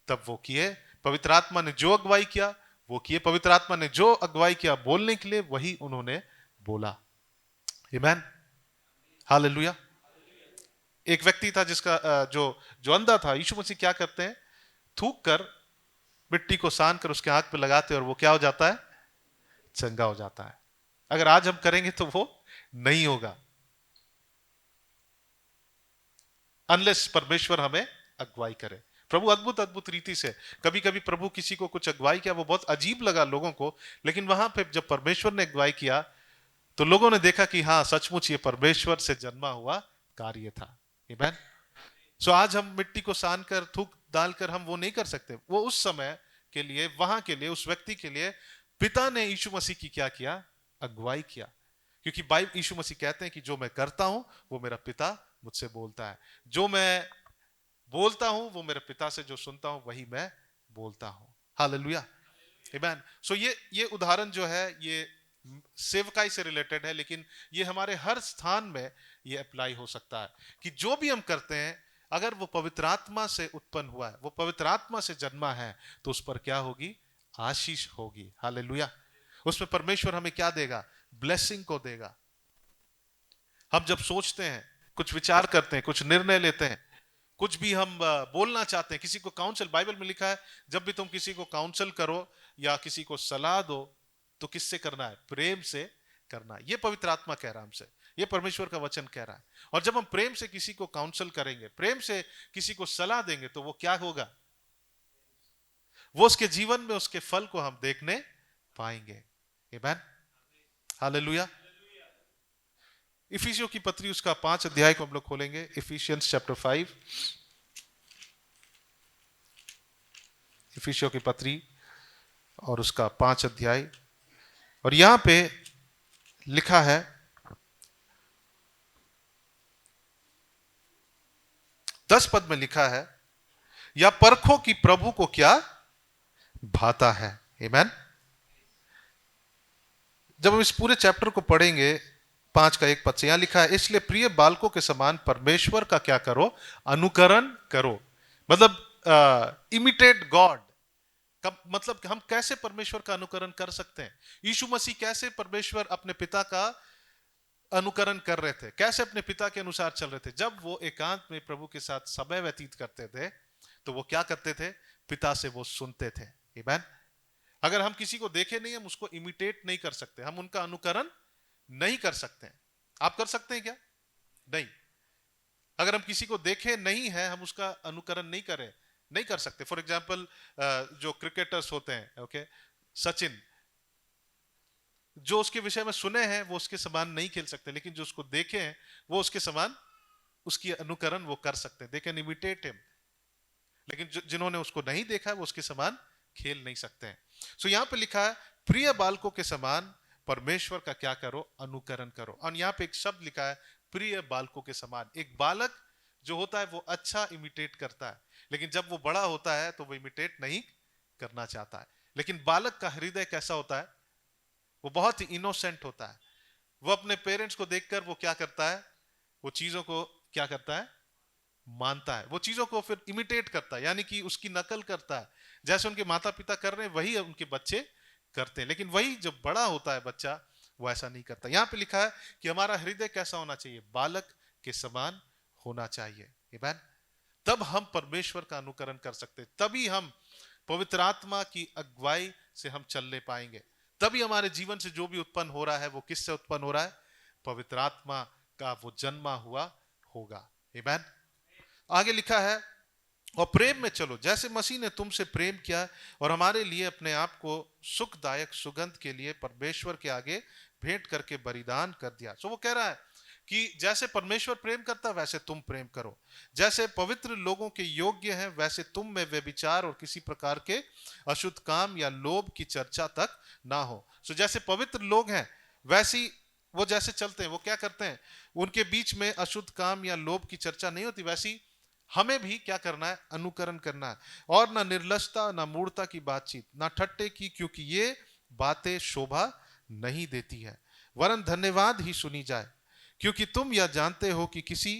तब वो किए, पवित्र आत्मा ने जो अगुवाई किया वो किए, पवित्र आत्मा ने जो अगुवाई किया बोलने के लिए वही उन्होंने बोला। आमीन। हालेलुया। एक व्यक्ति था जिसका जो अंधा था, यीशु मसीह क्या करते हैं, थूक कर मिट्टी को सान कर उसके आंख पे लगाते और वो क्या हो जाता है, चंगा हो जाता है। अगर आज हम करेंगे तो वो नहीं होगा, अनलेस परमेश्वर हमें अगुवाई करे। प्रभु अद्भुत अद्भुत रीति से, कभी कभी प्रभु किसी को कुछ अगुवाई किया, वो बहुत अजीब लगा लोगों को, लेकिन वहां पे जब परमेश्वर ने अगुवाई किया तो लोगों ने देखा कि हाँ सचमुच ये परमेश्वर से जन्मा हुआ कार्य था। आमीन। सो आज हम मिट्टी को सान कर थूक डालकर हम वो नहीं कर सकते। वो उस समय के लिए, वहां के लिए, उस व्यक्ति के लिए पिता ने यीशु मसीह की क्या किया, अगुवाई किया। क्योंकि बाइबल यीशु मसीह कहते हैं कि जो मैं करता हूं वो मेरा पिता मुझसे बोलता है, जो मैं बोलता हूं वो मेरे पिता से जो सुनता हूं वही मैं बोलता हूं। हालेलुया। आमीन। सो ये उदाहरण जो है ये सेवकाई से रिलेटेड है, लेकिन ये हमारे हर स्थान में ये अप्लाई हो सकता है कि जो भी हम करते हैं अगर वो पवित्र आत्मा से उत्पन्न हुआ है, वो पवित्र आत्मा से जन्मा है, तो उस पर क्या होगी, आशीष होगी। हालेलुया। उसमें परमेश्वर हमें क्या देगा, ब्लेसिंग को देगा। हम जब सोचते हैं, कुछ विचार करते हैं, कुछ निर्णय लेते हैं, कुछ भी हम बोलना चाहते हैं, किसी को काउंसिल, बाइबल में लिखा है जब भी तुम किसी को काउंसिल करो या किसी को सलाह दो तो किससे करना है, प्रेम से करना है। ये पवित्र आत्मा कह रहा है हमसे, ये परमेश्वर का वचन कह रहा है। और जब हम प्रेम से किसी को काउंसिल करेंगे, प्रेम से किसी को सलाह देंगे, तो वो क्या होगा, वो उसके जीवन में उसके फल को हम देखने पाएंगे। आमीन। हालेलुया। इफिसियों की पत्री उसका 5 अध्याय को हम लोग खोलेंगे, इफिशियंस चैप्टर 5, इफिसियों की पत्री और उसका 5 अध्याय। और यहां पे लिखा है 10 पद में लिखा है, या परखो कि प्रभु को क्या भाता है। आमीन। जब हम इस पूरे चैप्टर को पढ़ेंगे 5 का 1 पद से, यहां लिखा है, इसलिए प्रिय बालकों के समान परमेश्वर का क्या करो, अनुकरण करो। मतलब इमिटेट गॉड का मतलब हम कैसे परमेश्वर का अनुकरण कर सकते हैं। यीशु मसीह कैसे परमेश्वर अपने पिता का अनुकरण कर रहे थे, कैसे अपने पिता के अनुसार चल रहे थे। जब वो एकांत में प्रभु के साथ समय व्यतीत करते थे तो वो क्या करते थे, पिता से वो सुनते थे। आमीन। अगर हम किसी को देखे नहीं, हम उसको इमिटेट नहीं कर सकते, हम उनका अनुकरण नहीं कर सकते हैं। आप कर सकते हैं क्या? नहीं। अगर हम किसी को देखे नहीं है, हम उसका अनुकरण नहीं कर सकते। फॉर एग्जाम्पल जो क्रिकेटर्स होते हैं, ओके, सचिन, जो उसके विषय में सुने हैं वो उसके समान नहीं खेल सकते, लेकिन जो उसको देखे हैं वो उसके समान, उसकी अनुकरण वो कर सकते हैं, दे कैन इमिटेट हिम। लेकिन जिन्होंने उसको नहीं देखा है वो उसके समान खेल नहीं सकते हैं। सो यहां पे लिखा है, प्रिय बालकों के समान परमेश्वर का क्या करो, अनुकरण करो। और यहां पे एक शब्द लिखा है, प्रिय बालकों के समान। एक बालक जो होता है वो अच्छा इमिटेट करता है, लेकिन जब वो बड़ा होता है तो वो इमिटेट नहीं करना चाहता है। लेकिन बालक का हृदय कैसा होता है, वो बहुत ही इनोसेंट होता है। वो अपने पेरेंट्स को देखकर वो क्या करता है, वो चीजों को क्या करता है, मानता है, वो चीजों को फिर इमिटेट करता है, यानी कि उसकी नकल करता है। जैसे उनके माता पिता कर रहे हैं वही उनके बच्चे करते हैं। लेकिन वही जब बड़ा होता है बच्चा, वो ऐसा नहीं करता। यहां पे लिखा है कि हमारा हृदय कैसा होना चाहिए, बालक के समान होना चाहिए। आमीन। तब हम परमेश्वर का अनुकरण कर सकते, तभी हम पवित्र आत्मा की अगुवाई से हम चलने पाएंगे। तभी हमारे जीवन से जो भी उत्पन्न हो रहा है वो किससे उत्पन्न हो रहा है? पवित्र आत्मा का वो जन्मा हुआ होगा। आमीन। आगे लिखा है, और प्रेम में चलो जैसे मसीह ने तुमसे प्रेम किया और हमारे लिए अपने आप को सुखदायक सुगंध के लिए परमेश्वर के आगे भेंट करके बलिदान कर दिया। सो वो कह रहा है कि जैसे परमेश्वर प्रेम करता वैसे तुम प्रेम करो, जैसे पवित्र लोगों के योग्य हैं वैसे तुम में व्यभिचार और किसी प्रकार के अशुद्ध काम या लोभ की चर्चा तक ना हो। सो जैसे पवित्र लोग हैं वैसी वो जैसे चलते हैं, वो क्या करते हैं, उनके बीच में अशुद्ध काम या लोभ की चर्चा नहीं होती, वैसी हमें भी क्या करना है? अनुकरण करना है। और ना निर्लजता, ना मूढ़ता की बातचीत, ना ठट्टे की, क्योंकि ये बातें शोभा नहीं देती है, वरन धन्यवाद ही सुनी जाए। क्योंकि तुम यह जानते हो कि किसी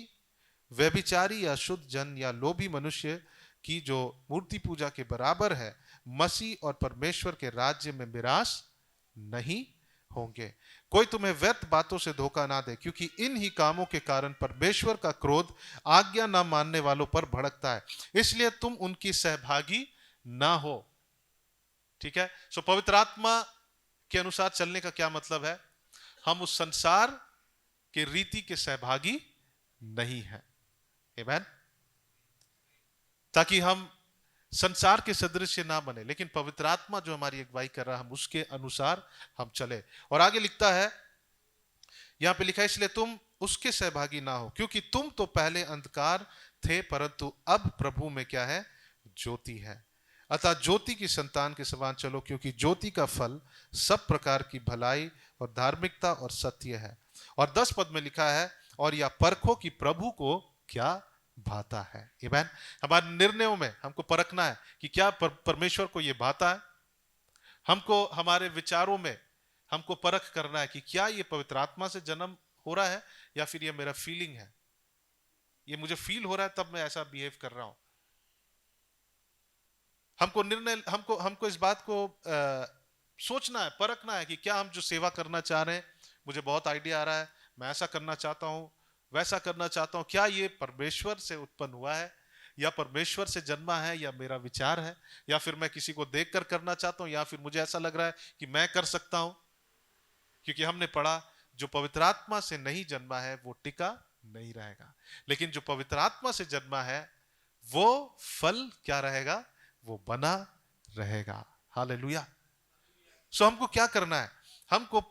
व्यभिचारी या शुद्ध जन या लोभी मनुष्य की जो मूर्ति पूजा के बराबर है, मसीह और परमेश्वर के राज्य में मिरास नहीं होंगे। कोई तुम्हें व्यर्थ बातों से धोखा ना दे, क्योंकि इन ही कामों के कारण परमेश्वर का क्रोध आज्ञा ना मानने वालों पर भड़कता है, इसलिए तुम उनकी सहभागी ना हो। ठीक है। सो पवित्र आत्मा के अनुसार चलने का क्या मतलब है? हम उस संसार के रीति के सहभागी नहीं हैं। आमीन। ताकि हम संसार के सदृश ना बने, लेकिन पवित्र आत्मा जो हमारी अगुवाई कर रहा है हम उसके अनुसार हम चले। और आगे लिखता है, यहां पे लिखा है, इसलिए तुम उसके सहभागी ना हो, क्योंकि तुम तो पहले अंधकार थे परंतु अब प्रभु में क्या है? ज्योति है। अतः ज्योति की संतान के समान चलो, क्योंकि ज्योति का फल सब प्रकार की भलाई और धार्मिकता और सत्य है। और 10 पद में लिखा है, और यह परखो कि प्रभु को क्या भाता है। आमीन। हमारे निर्णयों में हमको परखना है कि क्या परमेश्वर को यह भाता है। हमको हमारे विचारों में हमको परख करना है कि क्या ये पवित्र आत्मा से जन्म हो रहा है या फिर ये मेरा फीलिंग है, ये मुझे फील हो रहा है तब मैं ऐसा बिहेव कर रहा हूं। हमको निर्णय हमको इस बात को सोचना है, परखना है कि क्या हम जो सेवा करना चाह रहे हैं, मुझे बहुत आइडिया आ रहा है, मैं ऐसा करना चाहता हूं, वैसा करना चाहता हूं, क्या ये परमेश्वर से उत्पन्न हुआ है या परमेश्वर से जन्मा है या मेरा विचार है, या फिर मैं किसी को देखकर करना चाहता हूं, या फिर मुझे ऐसा लग रहा है कि मैं कर सकता हूं। क्योंकि हमने पढ़ा जो पवित्र आत्मा से नहीं जन्मा है वो टिका नहीं रहेगा, लेकिन जो पवित्र आत्मा से जन्मा है वो फल क्या रहेगा? वो बना रहेगा। हालेलुया। सो हमको क्या करना है? हमको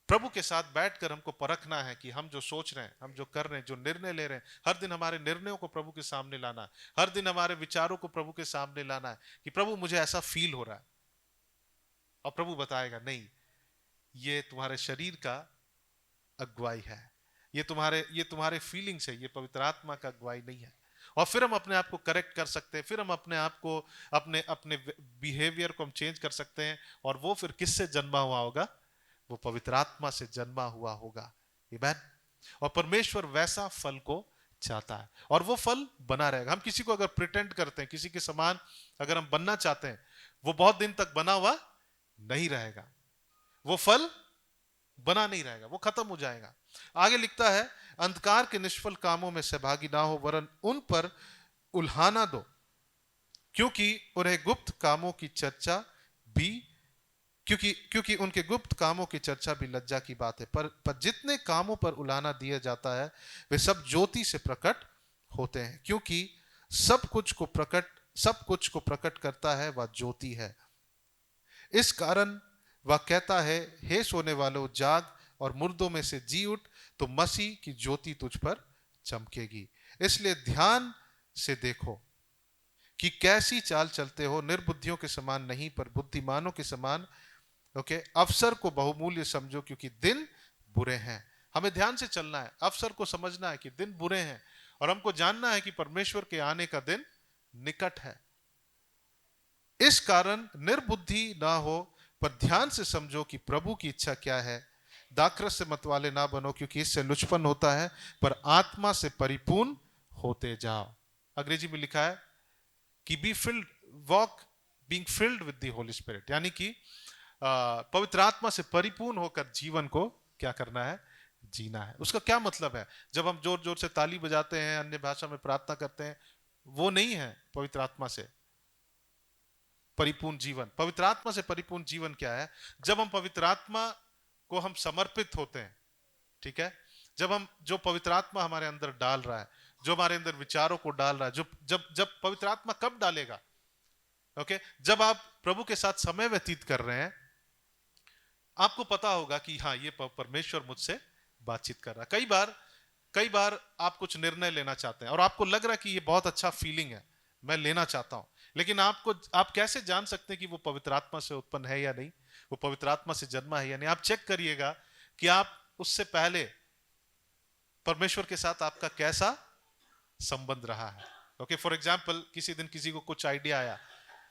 प्रभु के साथ बैठकर हमको परखना है कि हम जो सोच रहे हैं, हम जो कर रहे हैं, जो निर्णय ले रहे हैं, हर दिन हमारे निर्णयों को प्रभु के सामने लाना है, हर दिन हमारे विचारों को प्रभु के सामने लाना है कि प्रभु मुझे ऐसा फील हो रहा है। और प्रभु बताएगा नहीं, ये तुम्हारे शरीर का अगुवाई है, ये तुम्हारे फीलिंग्स है, ये पवित्र आत्मा का अगुवाई नहीं है। और फिर हम अपने आप को करेक्ट कर सकते हैं, फिर हम अपने आप को अपने बिहेवियर को हम चेंज कर सकते हैं। और वो फिर किससे जन्मा हुआ होगा? वो पवित्र आत्मा से जन्मा हुआ होगा। आमीन। और परमेश्वर वैसा फल को चाहता है और वो फल बना रहेगा। हम किसी को अगर प्रिटेंड करते हैं, किसी के समान अगर हम बनना चाहते हैं, वो बहुत दिन तक बना हुआ नहीं रहेगा, वो फल बना नहीं रहेगा, वो खत्म हो जाएगा। आगे लिखता है, अंधकार के निष्फल कामों में सहभागी ना हो, वरन उन पर उल्हाना दो, क्योंकि उन्हें गुप्त कामों की चर्चा भी क्योंकि उनके गुप्त कामों की चर्चा भी लज्जा की बात है। पर जितने कामों पर उलाहना दिया जाता है वे सब ज्योति से प्रकट होते हैं, क्योंकि सब कुछ को प्रकट करता है वह ज्योति है। इस कारण वह कहता है, हे सोने वालों जाग और मुर्दों में से जी उठ, तो मसीह की ज्योति तुझ पर चमकेगी। इसलिए ध्यान से देखो कि कैसी चाल चलते हो, निर्बुद्धियों के समान नहीं पर बुद्धिमानों के समान अवसर को बहुमूल्य समझो, क्योंकि दिन बुरे हैं। हमें ध्यान से चलना है, अवसर को समझना है कि दिन बुरे हैं, और हमको जानना है कि परमेश्वर के आने का दिन निकट है। इस कारण निर्बुद्धि ना हो पर ध्यान से समझो कि प्रभु की इच्छा क्या है। दाखरस से मतवाले ना बनो, क्योंकि इससे लुचपन होता है, पर आत्मा से परिपूर्ण होते जाओ। अंग्रेजी में लिखा है कि being filled with the Holi spirit, यानी कि पवित्र आत्मा से परिपूर्ण होकर जीवन को क्या करना है? जीना है। उसका क्या मतलब है? जब हम जोर जोर से ताली बजाते हैं, अन्य भाषा में प्रार्थना करते हैं, वो नहीं है पवित्र आत्मा से। परिपूर्ण जीवन, पवित्र आत्मा से परिपूर्ण जीवन क्या है? जब हम पवित्र आत्मा को हम समर्पित होते हैं, ठीक है, जब हम जो पवित्र आत्मा हमारे अंदर डाल रहा है, जो हमारे अंदर विचारों को डाल रहा है, जो जब जब पवित्र आत्मा कब डालेगा? ओके, जब आप प्रभु के साथ समय व्यतीत कर रहे हैं, आपको पता होगा कि हाँ, ये परमेश्वर मुझसे बातचीत कर रहा है। कई बार आप कुछ निर्णय लेना चाहते हैं और आपको लग रहा है कि ये बहुत अच्छा फीलिंग है, मैं लेना चाहता हूं, लेकिन आप कैसे जान सकते हैं कि वो पवित्र आत्मा से उत्पन्न है या नहीं, वो पवित्र आत्मा से जन्मा है या नहीं? आप चेक करिएगा कि आप उससे पहले परमेश्वर के साथ आपका कैसा संबंध रहा है। ओके, फॉर एग्जाम्पल, किसी दिन किसी को कुछ आइडिया आया,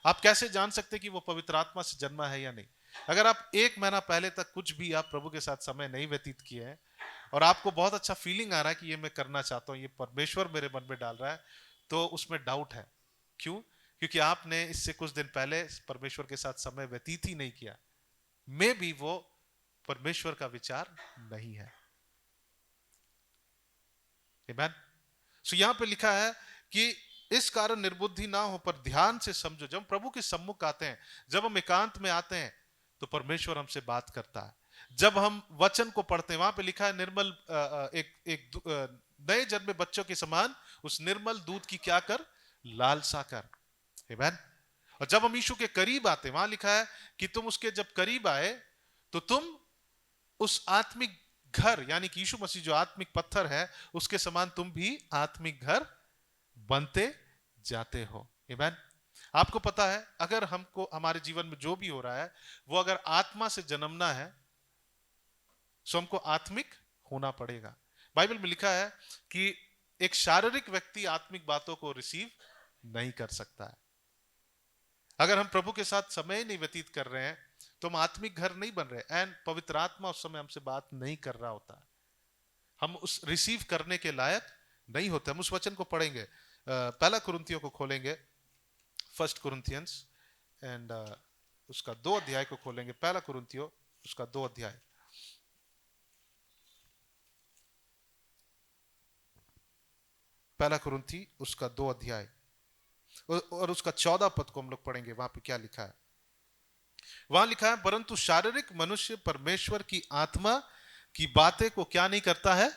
आप कैसे जान सकते हैं कि वो पवित्र आत्मा से जन्मा है या नहीं? अगर आप 1 महीना पहले तक कुछ भी आप प्रभु के साथ समय नहीं व्यतीत किए हैं और आपको बहुत अच्छा फीलिंग आ रहा है कि ये मैं करना चाहता हूं, ये परमेश्वर मेरे मन में डाल रहा है, तो उसमें डाउट है। क्यों? क्योंकि आपने इससे कुछ दिन पहले परमेश्वर के साथ समय व्यतीत ही नहीं किया। मे भी वो परमेश्वर का विचार नहीं है। आमीन। सो यहां पे लिखा है कि इस कारण निर्बुद्धि ना हो पर ध्यान से समझो। जब हम प्रभु के सम्मुख आते हैं, जब हम एकांत में आते हैं, तो परमेश्वर हमसे बात करता है। जब हम वचन को पढ़ते हैं, वहां पे लिखा है निर्मल एक नए जन्मे बच्चों के समान उस निर्मल दूध की क्या कर? लालसा कर। आमीन। और जब हम यीशु के करीब आते हैं, वहां लिखा है कि तुम उसके जब करीब आए तो तुम उस आत्मिक घर, यानी कि यीशु मसीह जो आत्मिक पत्थर है, उसके समान तुम भी आत्मिक घर बनते जाते हो। आमीन। आपको पता है, अगर हमको हमारे जीवन में जो भी हो रहा है वो अगर आत्मा से जन्मना है तो हमको आत्मिक होना पड़ेगा। बाइबल में लिखा है कि एक शारीरिक व्यक्ति आत्मिक बातों को रिसीव नहीं कर सकता है। अगर हम प्रभु के साथ समय नहीं व्यतीत कर रहे हैं तो हम आत्मिक घर नहीं बन रहे, एंड पवित्र आत्मा उस समय हमसे बात नहीं कर रहा होता, हम उस रिसीव करने के लायक नहीं होते। हम उस वचन को पढ़ेंगे, पहला कुरिन्थियों को खोलेंगे, 1 कुरिन्थियंस एंड उसका 2 अध्याय को खोलेंगे। पहला कुरिन्थियों उसका 2 अध्याय, पहला कुरिन्थी उसका 2 अध्याय और उसका 14 पद को हम लोग पढ़ेंगे। वहां पे क्या लिखा है? वहां लिखा है, परंतु शारीरिक मनुष्य परमेश्वर की आत्मा की बातें को क्या नहीं करता है?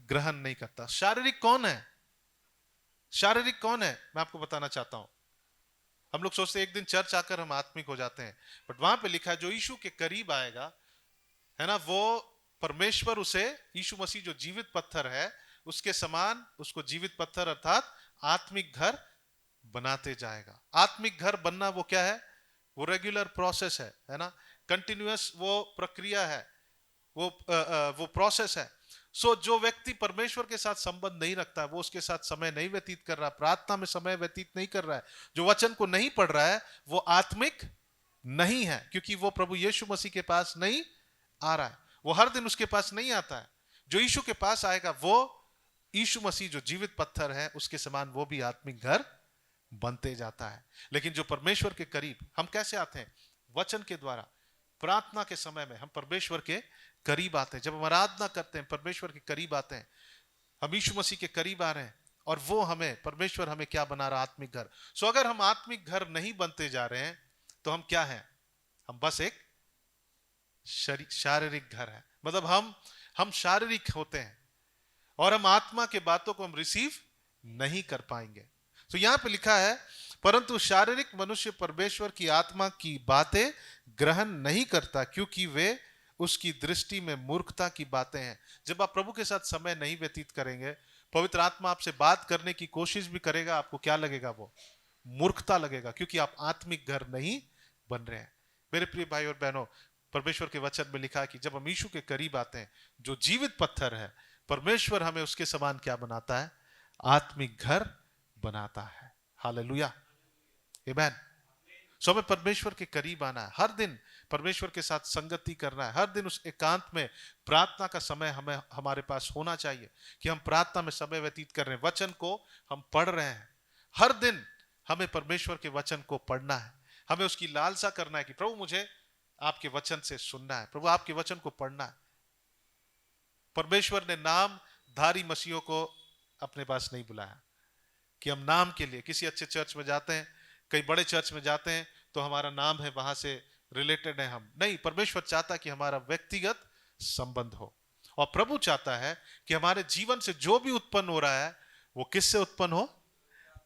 ग्रहण नहीं करता। शारीरिक कौन है? शारीरिक कौन है? मैं आपको बताना चाहता हूं। हम लोग सोचते हैं एक दिन चर्च आकर हम आत्मिक हो जाते हैं, बट वहां पे लिखा है जो यीशु के करीब आएगा, है ना, वो परमेश्वर उसे, यीशु मसीह जो जीवित पत्थर है, उसके समान उसको जीवित पत्थर अर्थात आत्मिक घर बनाते जाएगा। आत्मिक घर बनना वो क्या है? वो रेगुलर प्रोसेस है ना, कंटिन्यूअस वो प्रक्रिया है, वो प्रोसेस है। सो जो व्यक्ति परमेश्वर के साथ संबंध नहीं रखता, वो उसके साथ समय नहीं व्यतीत कर रहा, प्रार्थना में समय व्यतीत नहीं कर रहा है, जो वचन को नहीं पढ़ रहा है, वो आत्मिक नहीं है, क्योंकि वो प्रभु यीशु मसीह के पास नहीं आ रहा है, वो हर दिन उसके पास नहीं आता है। जो यीशु के पास आएगा, वो यीशु मसीह जो जीवित पत्थर है उसके समान वो भी आत्मिक घर बनते जाता है। लेकिन जो परमेश्वर के करीब हम कैसे आते हैं? वचन के द्वारा। प्रार्थना के समय में हम परमेश्वर के करीब आते हैं। जब हम आराधना करते हैं, परमेश्वर के करीब आते हैं, हम यीशु मसीह के करीब आ रहे हैं, और वो हमें, परमेश्वर हमें क्या बना रहा? आत्मिक घर। सो अगर हम आत्मिक घर नहीं बनते जा रहे हैं तो हम क्या हैं? हम बस एक शारीरिक घर है। मतलब हम शारीरिक होते हैं और हम आत्मा के बातों को हम रिसीव नहीं कर पाएंगे। तो यहां पे लिखा है, परंतु शारीरिक मनुष्य परमेश्वर की आत्मा की बातें ग्रहण नहीं करता, क्योंकि वे उसकी दृष्टि में मूर्खता की बातें हैं। जब आप प्रभु के साथ समय नहीं व्यतीत करेंगे, पवित्र आत्मा आपसे बात करने की कोशिश भी करेगा, आपको क्या लगेगा? वो मूर्खता लगेगा, क्योंकि आप आत्मिक घर नहीं बन रहे हैं। मेरे प्रिय भाई और बहनों, परमेश्वर के वचन में लिखा है कि जब हम यीशु के करीब आते हैं, जो जीवित पत्थर है, परमेश्वर हमें उसके समान क्या बनाता है? आत्मिक घर बनाता है। हालेलुया, आमीन। सो हमें परमेश्वर के करीब आना है, हर दिन परमेश्वर के साथ संगति करना है, हर दिन उस एकांत में प्रार्थना का समय हमें हमारे पास होना चाहिए कि हम प्रार्थना में समय व्यतीत कर रहे हैं, वचन को हम पढ़ रहे हैं। हर दिन हमें परमेश्वर के वचन को पढ़ना है, हमें उसकी लालसा करना है कि प्रभु मुझे आपके वचन से सुनना है, प्रभु आपके वचन को पढ़ना है। परमेश्वर ने नामधारी मसीहों को अपने पास नहीं बुलाया कि हम नाम के लिए किसी अच्छे चर्च में जाते हैं, कई बड़े चर्च में जाते हैं तो हमारा नाम है, वहां से रिलेटेड है हम। नहीं, परमेश्वर चाहता कि हमारा व्यक्तिगत संबंध हो। और प्रभु चाहता है कि हमारे जीवन से जो भी उत्पन्न हो रहा है वो किससे उत्पन्न हो?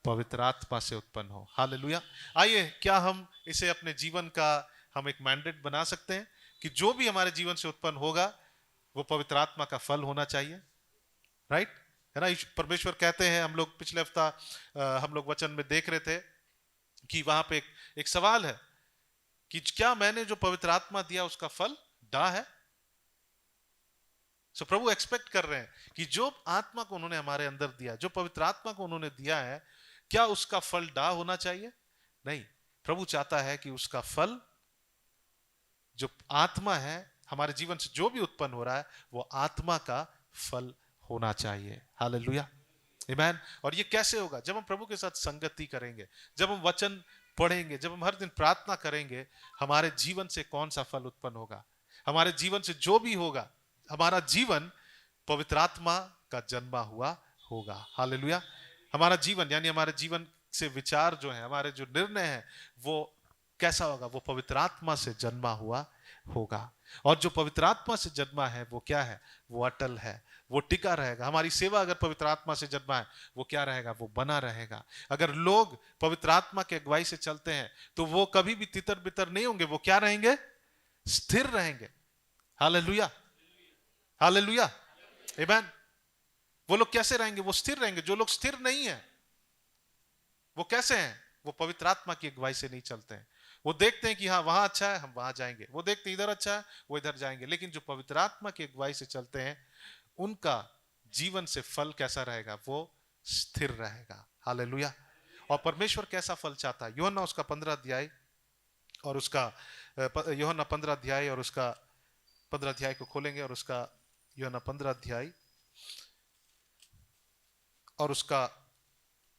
पवित्र आत्मा से उत्पन्न हो। हालेलुया। आइए, क्या हम इसे अपने जीवन का हम एक मैंडेट बना सकते हैं कि जो भी हमारे जीवन से उत्पन्न होगा वो पवित्र आत्मा का फल होना चाहिए, राइट? है ना? परमेश्वर कहते हैं, हम लोग पिछले हफ्ता हम लोग वचन में देख रहे थे कि वहां पे एक सवाल है कि क्या मैंने जो पवित्र आत्मा दिया उसका फल डा है? सो प्रभु एक्सपेक्ट कर रहे हैं कि जो आत्मा को उन्होंने हमारे अंदर दिया, जो पवित्र आत्मा को उन्होंने दिया है, क्या उसका फल डा होना चाहिए? नहीं, प्रभु चाहता है कि उसका फल, जो आत्मा है, हमारे जीवन से जो भी उत्पन्न हो रहा है वो आत्मा का फल होना चाहिए। हालेलुया, आमीन। और ये कैसे होगा? जब हम प्रभु के साथ संगति करेंगे, जब हम वचन पढ़ेंगे, जब हम हर दिन प्रार्थना करेंगे, हमारे जीवन से कौन सा फल उत्पन्न होगा? हमारे जीवन से जो भी होगा, हमारा जीवन पवित्र आत्मा का जन्मा हुआ होगा। हालेलुया। हमारा जीवन यानी हमारे जीवन से विचार जो है, हमारे जो निर्णय है, वो कैसा होगा? वो पवित्र आत्मा से जन्मा हुआ होगा। और जो पवित्र आत्मा से जन्मा है वो क्या है? वो अटल है, वो टिका रहेगा। हमारी सेवा अगर पवित्र आत्मा से जन्मा है वो क्या रहेगा? वो बना रहेगा। अगर लोग पवित्र आत्मा के अगुवाई से चलते हैं तो वो कभी भी तितर बितर नहीं होंगे, वो क्या रहेंगे? स्थिर रहेंगे। हालेलुया, हालेलुया, आमीन। वो लोग कैसे रहेंगे? वो स्थिर रहेंगे। जो लोग स्थिर नहीं है वो कैसे हैं? वो पवित्र आत्मा की अगुवाई से नहीं चलते हैं। वो देखते हैं कि हाँ वहां अच्छा है, हम वहां जाएंगे। वो देखते हैं इधर अच्छा है, वो इधर जाएंगे। लेकिन जो पवित्र आत्मा की अगुवाई से चलते हैं उनका जीवन से फल कैसा रहेगा? वो स्थिर रहेगा। हालेलुया। और परमेश्वर कैसा फल चाहता है? यूहन्ना उसका 15 अध्याय और उसका यूहन्ना 15 अध्याय और उसका 15 अध्याय को खोलेंगे और उसका यूहन्ना 15 अध्याय और उसका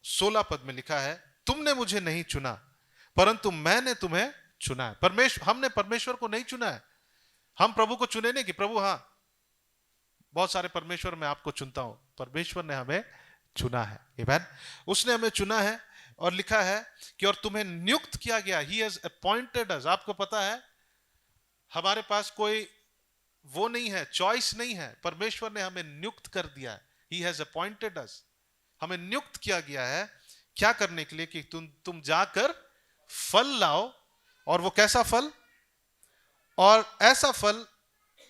16 पद में लिखा है, तुमने मुझे नहीं चुना परंतु मैंने तुम्हें चुना है। हमने परमेश्वर को नहीं चुना है। हम प्रभु को चुने नहीं कि प्रभु हाँ बहुत सारे परमेश्वर मैं आपको चुनता हूं। परमेश्वर ने हमें चुना है, आमीन। उसने हमें चुना है और लिखा है कि और तुम्हें नियुक्त किया गया। ही हैज अपॉइंटेड अस। आपको पता है हमारे पास कोई वो नहीं है, चॉइस नहीं है। परमेश्वर ने हमें नियुक्त कर दिया है। ही हैज अपॉइंटेड अस। हमें नियुक्त किया गया है क्या करने के लिए? कि तुम जाकर फल लाओ। और वो कैसा फल? और ऐसा फल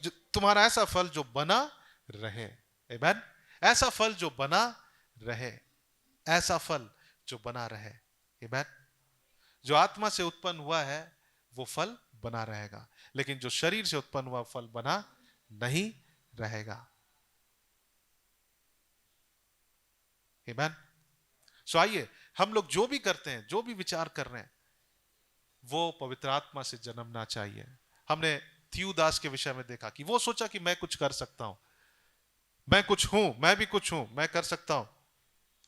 जो तुम्हारा, ऐसा फल जो बना रहे, आमीन। ऐसा फल जो बना रहे, ऐसा फल जो बना रहे, आमीन। जो आत्मा से उत्पन्न हुआ है वो फल बना रहेगा, लेकिन जो शरीर से उत्पन्न हुआ फल बना नहीं रहेगा, आमीन। सो आइए, हम लोग जो भी करते हैं, जो भी विचार कर रहे हैं, वो पवित्र आत्मा से जन्मना चाहिए। हमने थियूदास के विषय में देखा कि वो सोचा कि मैं कुछ कर सकता हूं, मैं कुछ हूं, मैं भी कुछ हूं, मैं कर सकता हूं।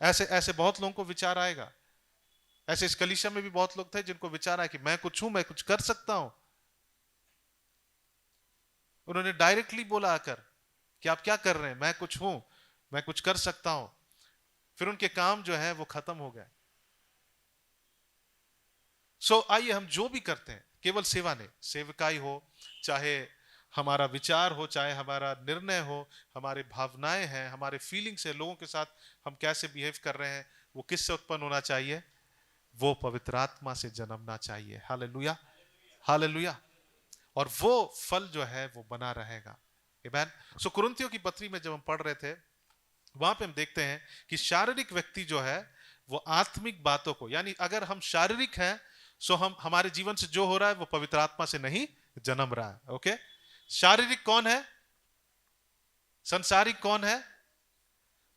ऐसे ऐसे बहुत लोगों को विचार आएगा। ऐसे इस कलीसिया में भी बहुत लोग थे जिनको विचार आया कि मैं कुछ हूं, मैं कुछ कर सकता हूं। उन्होंने डायरेक्टली बोला आकर कि आप क्या कर रहे हैं? मैं कुछ हूं, मैं कुछ कर सकता हूं। फिर उनके काम जो है वो खत्म हो गए। सो आइए, हम जो भी करते हैं, केवल सेवा नहीं, सेवकाई हो, चाहे हमारा विचार हो, चाहे हमारा निर्णय हो, हमारे भावनाएं हैं, हमारे फीलिंग्स है, लोगों के साथ हम कैसे बिहेव कर रहे हैं, वो किससे उत्पन्न होना चाहिए? वो पवित्र आत्मा से जन्मना चाहिए। Hallelujah, hallelujah. और वो फल जो है वो बना रहेगा, आमीन। सो कुरिन्थियों की पत्री में जब हम पढ़ रहे थे, वहां पे हम देखते हैं कि शारीरिक व्यक्ति जो है वो आत्मिक बातों को, यानी अगर हम शारीरिक हैं सो हमारे जीवन से जो हो रहा है वो पवित्र आत्मा से नहीं जन्म रहा है। ओके, शारीरिक कौन है? संसारिक कौन है?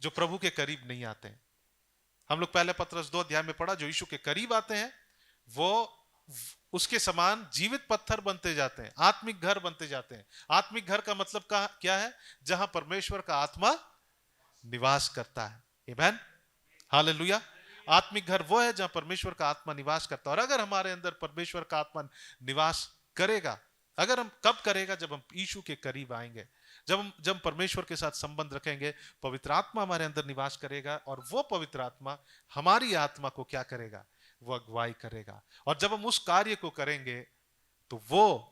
जो प्रभु के करीब नहीं आते हैं। हम लोग पहले पत्रस 2 अध्याय में पढ़ा, जो यीशु के करीब आते हैं वो उसके समान जीवित पत्थर बनते जाते हैं, आत्मिक घर बनते जाते हैं। आत्मिक घर का मतलब क्या है? जहां परमेश्वर का आत्मा निवास करता है, आमीन, हालेलुया। आत्मिक घर वो है जहां परमेश्वर का आत्मा निवास करता है। और अगर हमारे अंदर परमेश्वर का आत्मा निवास करेगा, अगर हम कब करेगा? जब हम यीशु के करीब आएंगे, जब परमेश्वर के साथ संबंध रखेंगे, पवित्र आत्मा हमारे अंदर निवास करेगा और वो पवित्र आत्मा हमारी आत्मा को क्या करेगा? वो अगुवाई करेगा। और जब हम उस कार्य को करेंगे तो वो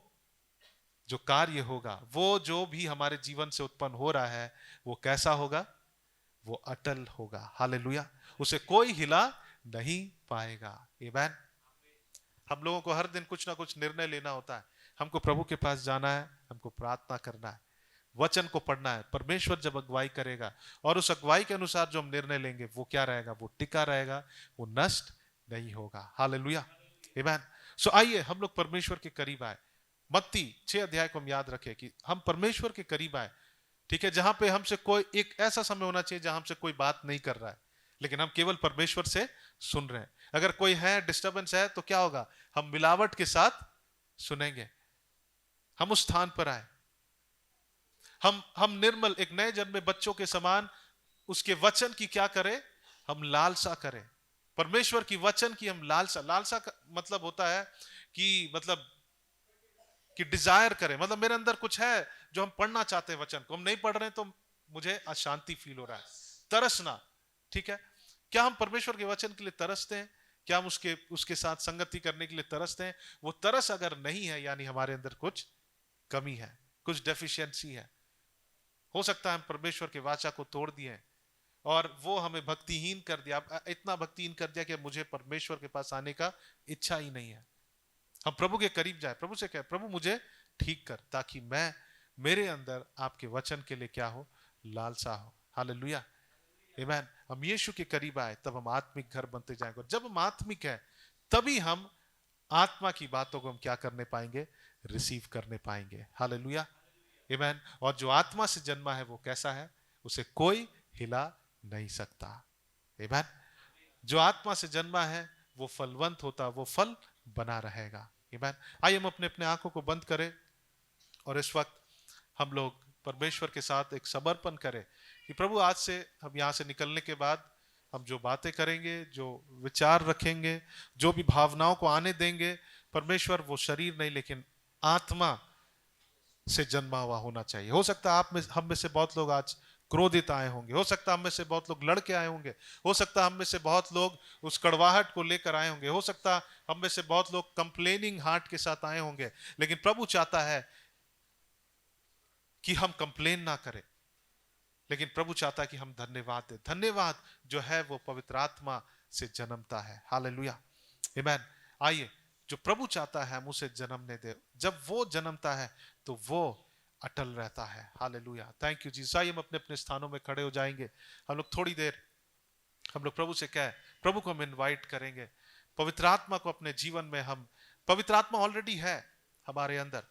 जो कार्य होगा, वो जो भी हमारे जीवन से उत्पन्न हो रहा है, वो कैसा होगा? वो अटल होगा। हालेलुया। उसे कोई हिला नहीं पाएगा। आमीन। हम लोगों को हर दिन कुछ ना कुछ निर्णय लेना होता है। हमको प्रभु के पास जाना है, हमको प्रार्थना करना है, वचन को पढ़ना है। परमेश्वर जब अगुवाई करेगा और उस अगुवाई के अनुसार जो हम निर्णय लेंगे वो क्या रहेगा? वो टिका रहेगा, वो नष्ट नहीं होगा। हालेलुया। आमीन। सो आइए हम लोग परमेश्वर के करीब आए। मत्ती 6 अध्याय को हम याद रखें कि हम परमेश्वर के करीब आए, ठीक है, जहां पे हमसे कोई एक ऐसा समय होना चाहिए जहां हमसे कोई बात नहीं कर रहा है, लेकिन हम केवल परमेश्वर से सुन रहे हैं। अगर कोई है, डिस्टर्बेंस है, तो क्या होगा? हम मिलावट के साथ सुनेंगे। हम उस स्थान पर आए, हम निर्मल एक नए जन्मे बच्चों के समान उसके वचन की क्या करें? हम लालसा करें। परमेश्वर की वचन की हम लालसा का मतलब होता है कि डिजायर करें। मतलब मेरे अंदर कुछ है जो हम पढ़ना चाहते हैं, वचन को हम नहीं पढ़ रहे हैं तो मुझे अशांति फील हो रहा है। तरसना, ठीक है। क्या हम परमेश्वर के वचन के लिए तरसते हैं? क्या हम उसके साथ संगति करने के लिए तरसते हैं? वो तरस अगर नहीं है, यानी हमारे अंदर कुछ कमी है, कुछ डेफिशिएंसी है। हो सकता है हम परमेश्वर के वाचा को तोड़ दिए और वो हमें भक्तिहीन कर दिया, इतना भक्तिहीन कर दिया कि मुझे परमेश्वर के पास आने का इच्छा ही नहीं है। हम प्रभु के करीब जाए, प्रभु से कहे, प्रभु मुझे ठीक कर, ताकि मैं मेरे अंदर आपके वचन के लिए क्या हो? लालसा हो। हालेलुया। आमीन। हम यीशु के करीब आए तब हम आत्मिक घर बनते जाएंगे। और जब हम आत्मिक हैं तभी हम आत्मा की बातों को हम क्या करने पाएंगे? रिसीव करने पाएंगे। हालेलुया। आमीन। और जो आत्मा से जन्मा है वो कैसा है? उसे कोई हिला नहीं सकता। आमीन। जो आत्मा से जन्मा है वो फलवंत होता, वो फल बना रहेगा। आमीन। आइए हम अपने अपने आंखों को बंद करें और इस वक्त हम लोग परमेश्वर के साथ एक समर्पण करें कि प्रभु आज से हम यहाँ से निकलने के बाद हम जो बातें करेंगे, जो विचार रखेंगे, जो भी भावनाओं को आने देंगे, परमेश्वर वो शरीर नहीं लेकिन आत्मा से जन्मा हुआ होना चाहिए। हो सकता है हम में से बहुत लोग आज क्रोधित आए होंगे, हो सकता है हम में से बहुत लोग लड़के आए होंगे, हो सकता है हम में से बहुत लोग उस कड़वाहट को लेकर आए होंगे, हो सकता है हम में से बहुत लोग कंप्लेनिंग हार्ट के साथ आए होंगे, लेकिन प्रभु चाहता है कि हम कंप्लेन ना करें, लेकिन प्रभु चाहता है कि हम धन्यवाद दें। धन्यवाद जो है वो पवित्र आत्मा से जन्मता है। हालेलुया। आमीन। आइए, जो प्रभु चाहता है हम उसे जन्मने दे। जब वो जन्मता है तो वो अटल रहता है। हालेलुया। Thank you Jesus. आइए हम अपने अपने स्थानों में खड़े हो जाएंगे। हम लोग थोड़ी देर हम लोग प्रभु से कहे, प्रभु को हम इनवाइट करेंगे, पवित्र आत्मा को अपने जीवन में हम, पवित्र आत्मा ऑलरेडी है हमारे अंदर।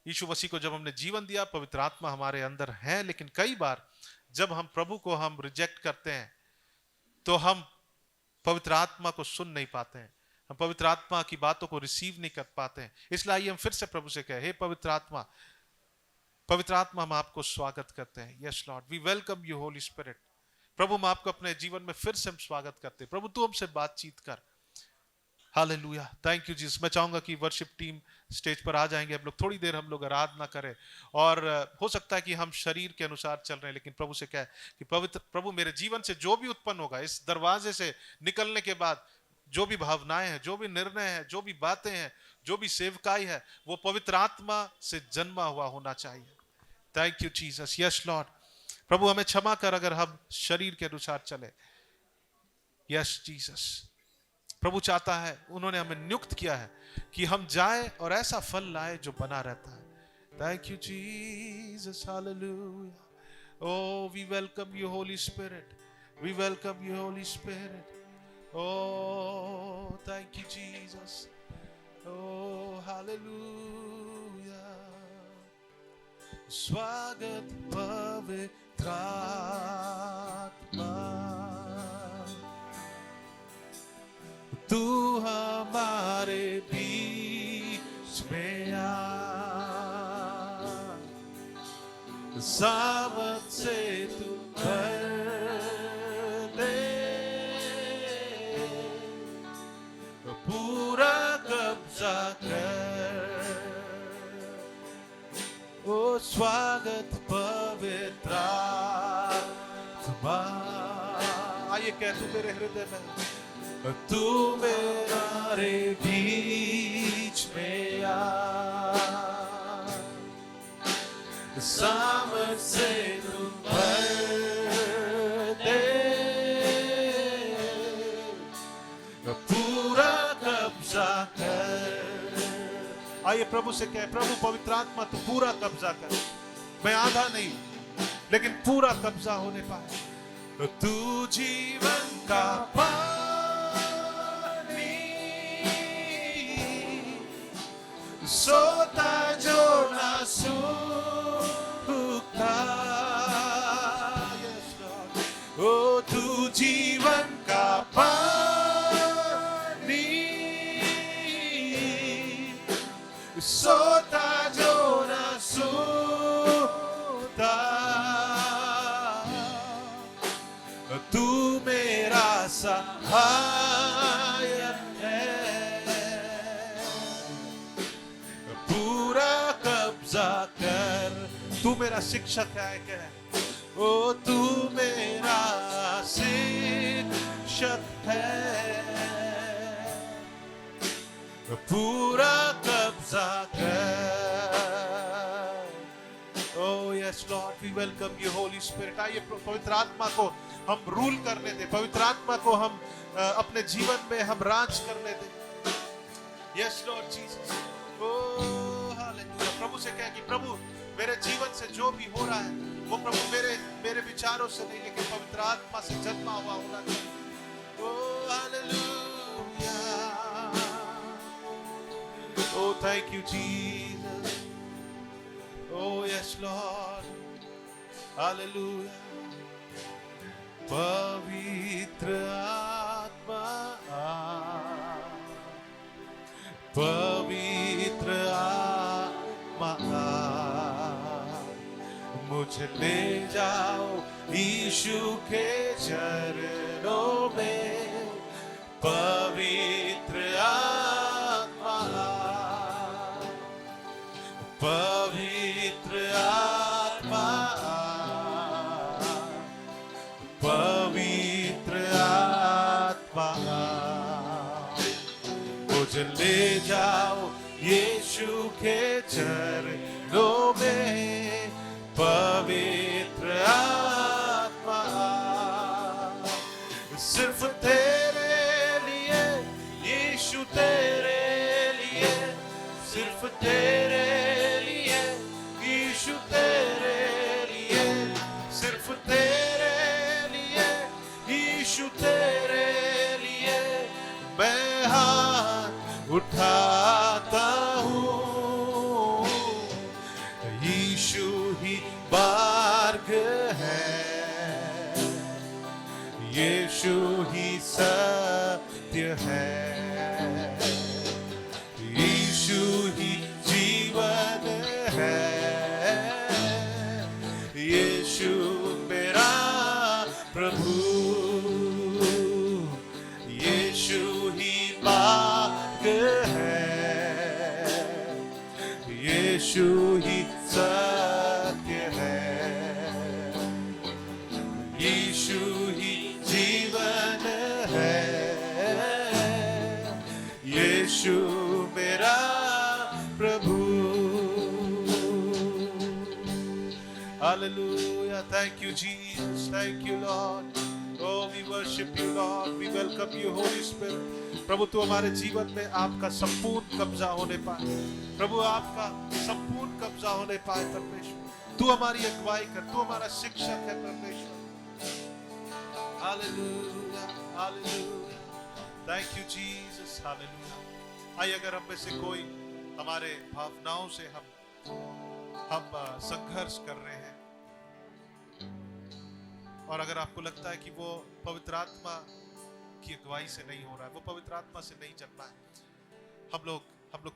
यीशु मसीह को जब हमने जीवन दिया, पवित्र आत्मा हमारे अंदर है, लेकिन कई बार जब हम प्रभु को हम रिजेक्ट करते हैं तो हम पवित्र आत्मा को सुन नहीं पाते हैं, हम पवित्र आत्मा की बातों को रिसीव नहीं कर पाते हैं। इसलिए आइए हम फिर से प्रभु से कहें, हे पवित्र आत्मा हम आपको स्वागत करते हैं। Yes Lord, we welcome you Holy Spirit. प्रभु हम आपको अपने जीवन में फिर से हम स्वागत करते हैं। प्रभु तू हमसे बातचीत कर। हालेलुया। Thank you Jesus. मैं चाहूंगा कि वर्शिप टीम स्टेज पर आ जाएंगे। हम लोग थोड़ी देर हम लोग आराधना करें और हो सकता है कि हम शरीर के अनुसार चल रहे हैं, लेकिन प्रभु से कहे कि पवित्र प्रभु मेरे जीवन से जो भी उत्पन्न होगा, इस दरवाजे से निकलने के बाद जो भी भावनाएं हैं, जो भी निर्णय है, जो भी बातें हैं, जो भी सेवकाई है, वो पवित्र आत्मा से जन्मा हुआ होना चाहिए। Thank you Jesus. Yes Lord. प्रभु हमें क्षमा कर अगर हम शरीर के अनुसार चले। Yes Jesus. प्रभु चाहता है, उन्होंने हमें नियुक्त किया है कि हम जाए और ऐसा फल लाए जो बना रहता है। Thank you Jesus. Hallelujah. Oh we welcome you Holy Spirit, we welcome you Holy Spirit. Oh thank you Jesus. Oh hallelujah. स्वागत पवित्र आत्मा, तू हमारे बीच में आ, सामर्थ से तू भर दे, पूरा कब्जा कर। ओ स्वागत पवित्र आत्मा। आइए कह तू मेरे हृदय में, तू मेरे बीच में आ, सामर्थ से तू भर दे, पूरा कब्जा कर। आइए प्रभु से कहे, प्रभु पवित्र आत्मा तू पूरा कब्जा कर, मैं आधा नहीं लेकिन पूरा कब्जा होने पाए। तू जीवन का पानी, सोता जो ना सूखता, ओ तू जीवन का पानी, सोता जो ना सूखता, तू मेरा सहायक है, पूरा कब्जा कर। तू मेरा शिक्षक है, कह ओ तू मेरा शिक्षक है, पूरा कब्जा कर। Oh yes Lord, we welcome you Holy Spirit। आइए पवित्र आत्मा को हम रूल करने दे, पवित्र आत्मा को हम अपने जीवन में हम राज करने दे। Yes Lord Jesus। Oh hallelujah. प्रभु से कहे कि प्रभु मेरे जीवन से जो भी हो रहा है वो प्रभु मेरे विचारों से नहीं लेकिन पवित्र आत्मा से जन्मा हुआ होना चाहिए। Oh hallelujah. Oh thank you Jesus। Oh yes Lord, Hallelujah। पवित्र आत्मा आ, पवित्र आत्मा आ, मुझे ले जाओ यीशु के चरणों में। पवित्र आत्मा आ, पवित्र आत्मा आ, पवित्र आत्मा आ, मुझे ले जाओ यीशु के चरणों में। पवित्र आत्मा आ, सिर्फ तेरे लिए यीशु, तेरे लिए, सिर्फ तेरे यीशु, तेरे लिए, सिर्फ तेरे लिए यीशु, तेरे लिए मैं हाथ उठाता हूँ। यीशु ही मार्ग है, यीशु ही सत्य है, यीशु ही जीवन है, यीशु मेरा प्रभु, यीशु ही मार्ग है, यीशु ही सत्य है, यीशु ही जीवन है, यीशु मेरा प्रभु। Hallelujah. Thank you, Jesus. Thank you, Lord. Oh, we worship you, Lord. We welcome you, Holy Spirit. प्रभु तू हमारे जीवन में आपका संपूर्ण कब्जा होने पाए। प्रभु आपका संपूर्ण कब्जा होने पाए परमेश्वर। तू हमारी अगुवाई कर, तू हमारा शिक्षक है परमेश्वर। Hallelujah. Hallelujah. Thank you, Jesus. Hallelujah. आइए अगर हम में से कोई हमारे भावनाओं से हम संघर्ष कर रहे हैं और अगर आपको लगता है कि वो पवित्र आत्मा की अगुवाई से नहीं हो रहा है, वो पवित्र आत्मा से नहीं चल रहा है, हम लोग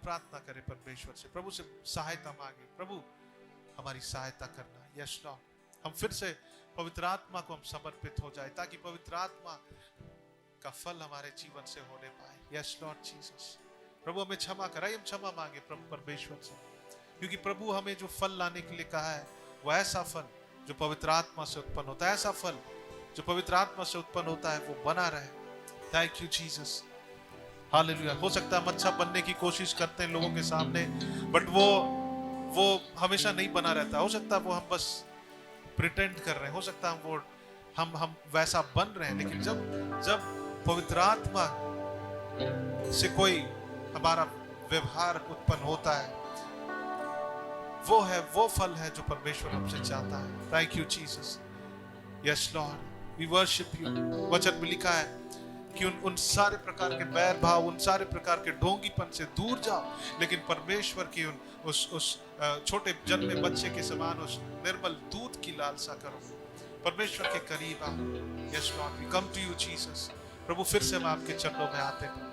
प्रार्थना करें परमेश्वर से, प्रभु से सहायता मांगे। प्रभु हमारी सहायता करना। यस लॉर्ड, हम फिर से पवित्र आत्मा को हम समर्पित हो जाए ताकि पवित्र आत्मा का फल हमारे जीवन से होने पाए। Yes Lord Jesus. प्रभु हमें क्षमा कराइए, हम क्षमा मांगे प्रभु परमेश्वर से, क्योंकि प्रभु हमें जो फल लाने के लिए कहा है वो ऐसा फल जो पवित्र आत्मा से उत्पन्न होता है, ऐसा फल जो पवित्र आत्मा से उत्पन्न होता है वो बना रहे। Thank you Jesus, hallelujah. हो सकता है हम अच्छा बनने की कोशिश करते हैं लोगों के सामने, बट वो हमेशा नहीं बना रहता। हो सकता है वो हम बस प्रिटेंड कर रहे हैं, हो सकता है हम वैसा बन रहे हैं, लेकिन जब पवित्र आत्मा से कोई हमारा व्यवहार उत्पन्न होता है, वो फल है जो परमेश्वर हमसे चाहता है। Thank you Jesus, yes Lord, we worship you. वचन में लिखा है कि उन सारे प्रकार के बैर भाव, उन सारे प्रकार के ढोंगीपन से दूर जाओ, लेकिन परमेश्वर की उस छोटे जन्मे बच्चे के समान उस निर्मल दूध की लालसा करो, परमेश्वर के करीब आओ। Yes Lord, we come to you Jesus. प्रभु फिर से हम आपके चरणों में आते हैं।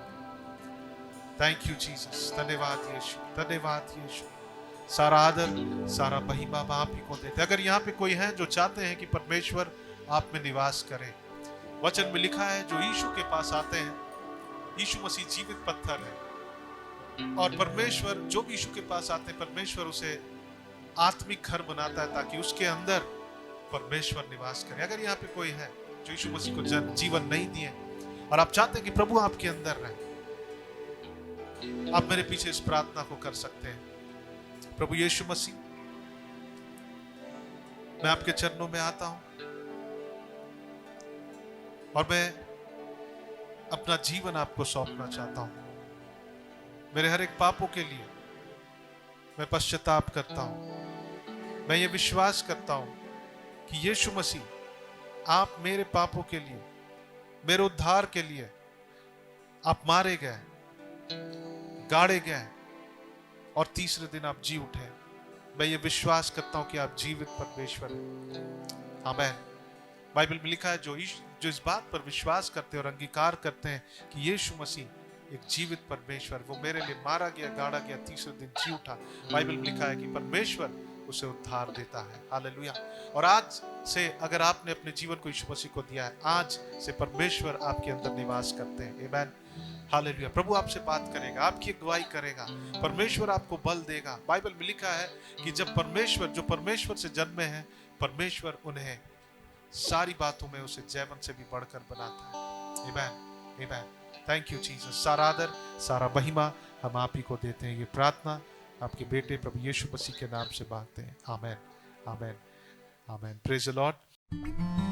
थैंक यू जीसस, धन्यवाद यीशु, धन्यवाद यीशु। सारा आदर, सारा महिमा आप ही को देते। अगर यहाँ पे कोई है जो चाहते हैं कि परमेश्वर आप में निवास करे, वचन में लिखा है जो यीशु के पास आते हैं, यीशु मसीह जीवित पत्थर है, और परमेश्वर जो भी यीशु के पास आते हैं, परमेश्वर उसे आत्मिक घर बनाता है ताकि उसके अंदर परमेश्वर निवास करे। अगर यहाँ पे कोई है जो यीशु मसीह को जीवन नहीं दिए और आप चाहते हैं कि प्रभु आपके अंदर रहे, आप मेरे पीछे इस प्रार्थना को कर सकते हैं। प्रभु यीशु मसीह, मैं आपके चरणों में आता हूं और मैं अपना जीवन आपको सौंपना चाहता हूं। मेरे हर एक पापों के लिए मैं पश्चाताप करता हूं। मैं ये विश्वास करता हूं कि यीशु मसीह आप मेरे पापों के लिए, मेरे उद्धार के लिए आप मारे गए, गाड़े गए और तीसरे दिन आप जी उठे। मैं ये विश्वास करता हूं कि आप जीवित परमेश्वर हैं। आमीन। बाइबल में लिखा है जो इस बात पर विश्वास करते हैं और अंगीकार करते हैं कि यीशु मसीह एक जीवित परमेश्वर, वो मेरे लिए मारा गया, गाड़ा गया, तीसरे दिन जी उठा। बाइबल में लिखा है कि परमेश्वर उसे उद्धार देता है। हालेलुया। और आज से अगर आपने अपने जीवन को यीशु मसीह को दिया है, आज से परमेश्वर आपके अंदर निवास करते हैं। आमीन, हालेलुया। प्रभु आपसे बात करेगा, आपकी अगुवाई करेगा, परमेश्वर आपको बल देगा। बाइबल में लिखा है कि जब परमेश्वर, जो परमेश्वर से जन्मे हैं, परमेश्वर उन्हें सारी बातों में उसे जयवंत से भी बढ़कर बनाता है। आमीन, आमीन। Thank you Jesus. सारा आदर, सारा महिमा हम आप ही को देते हैं। ये प्रार्थना आपके बेटे प्रभु यीशु मसीह के नाम से मांगते हैं। आमीन, आमीन, आमीन। Praise the Lord.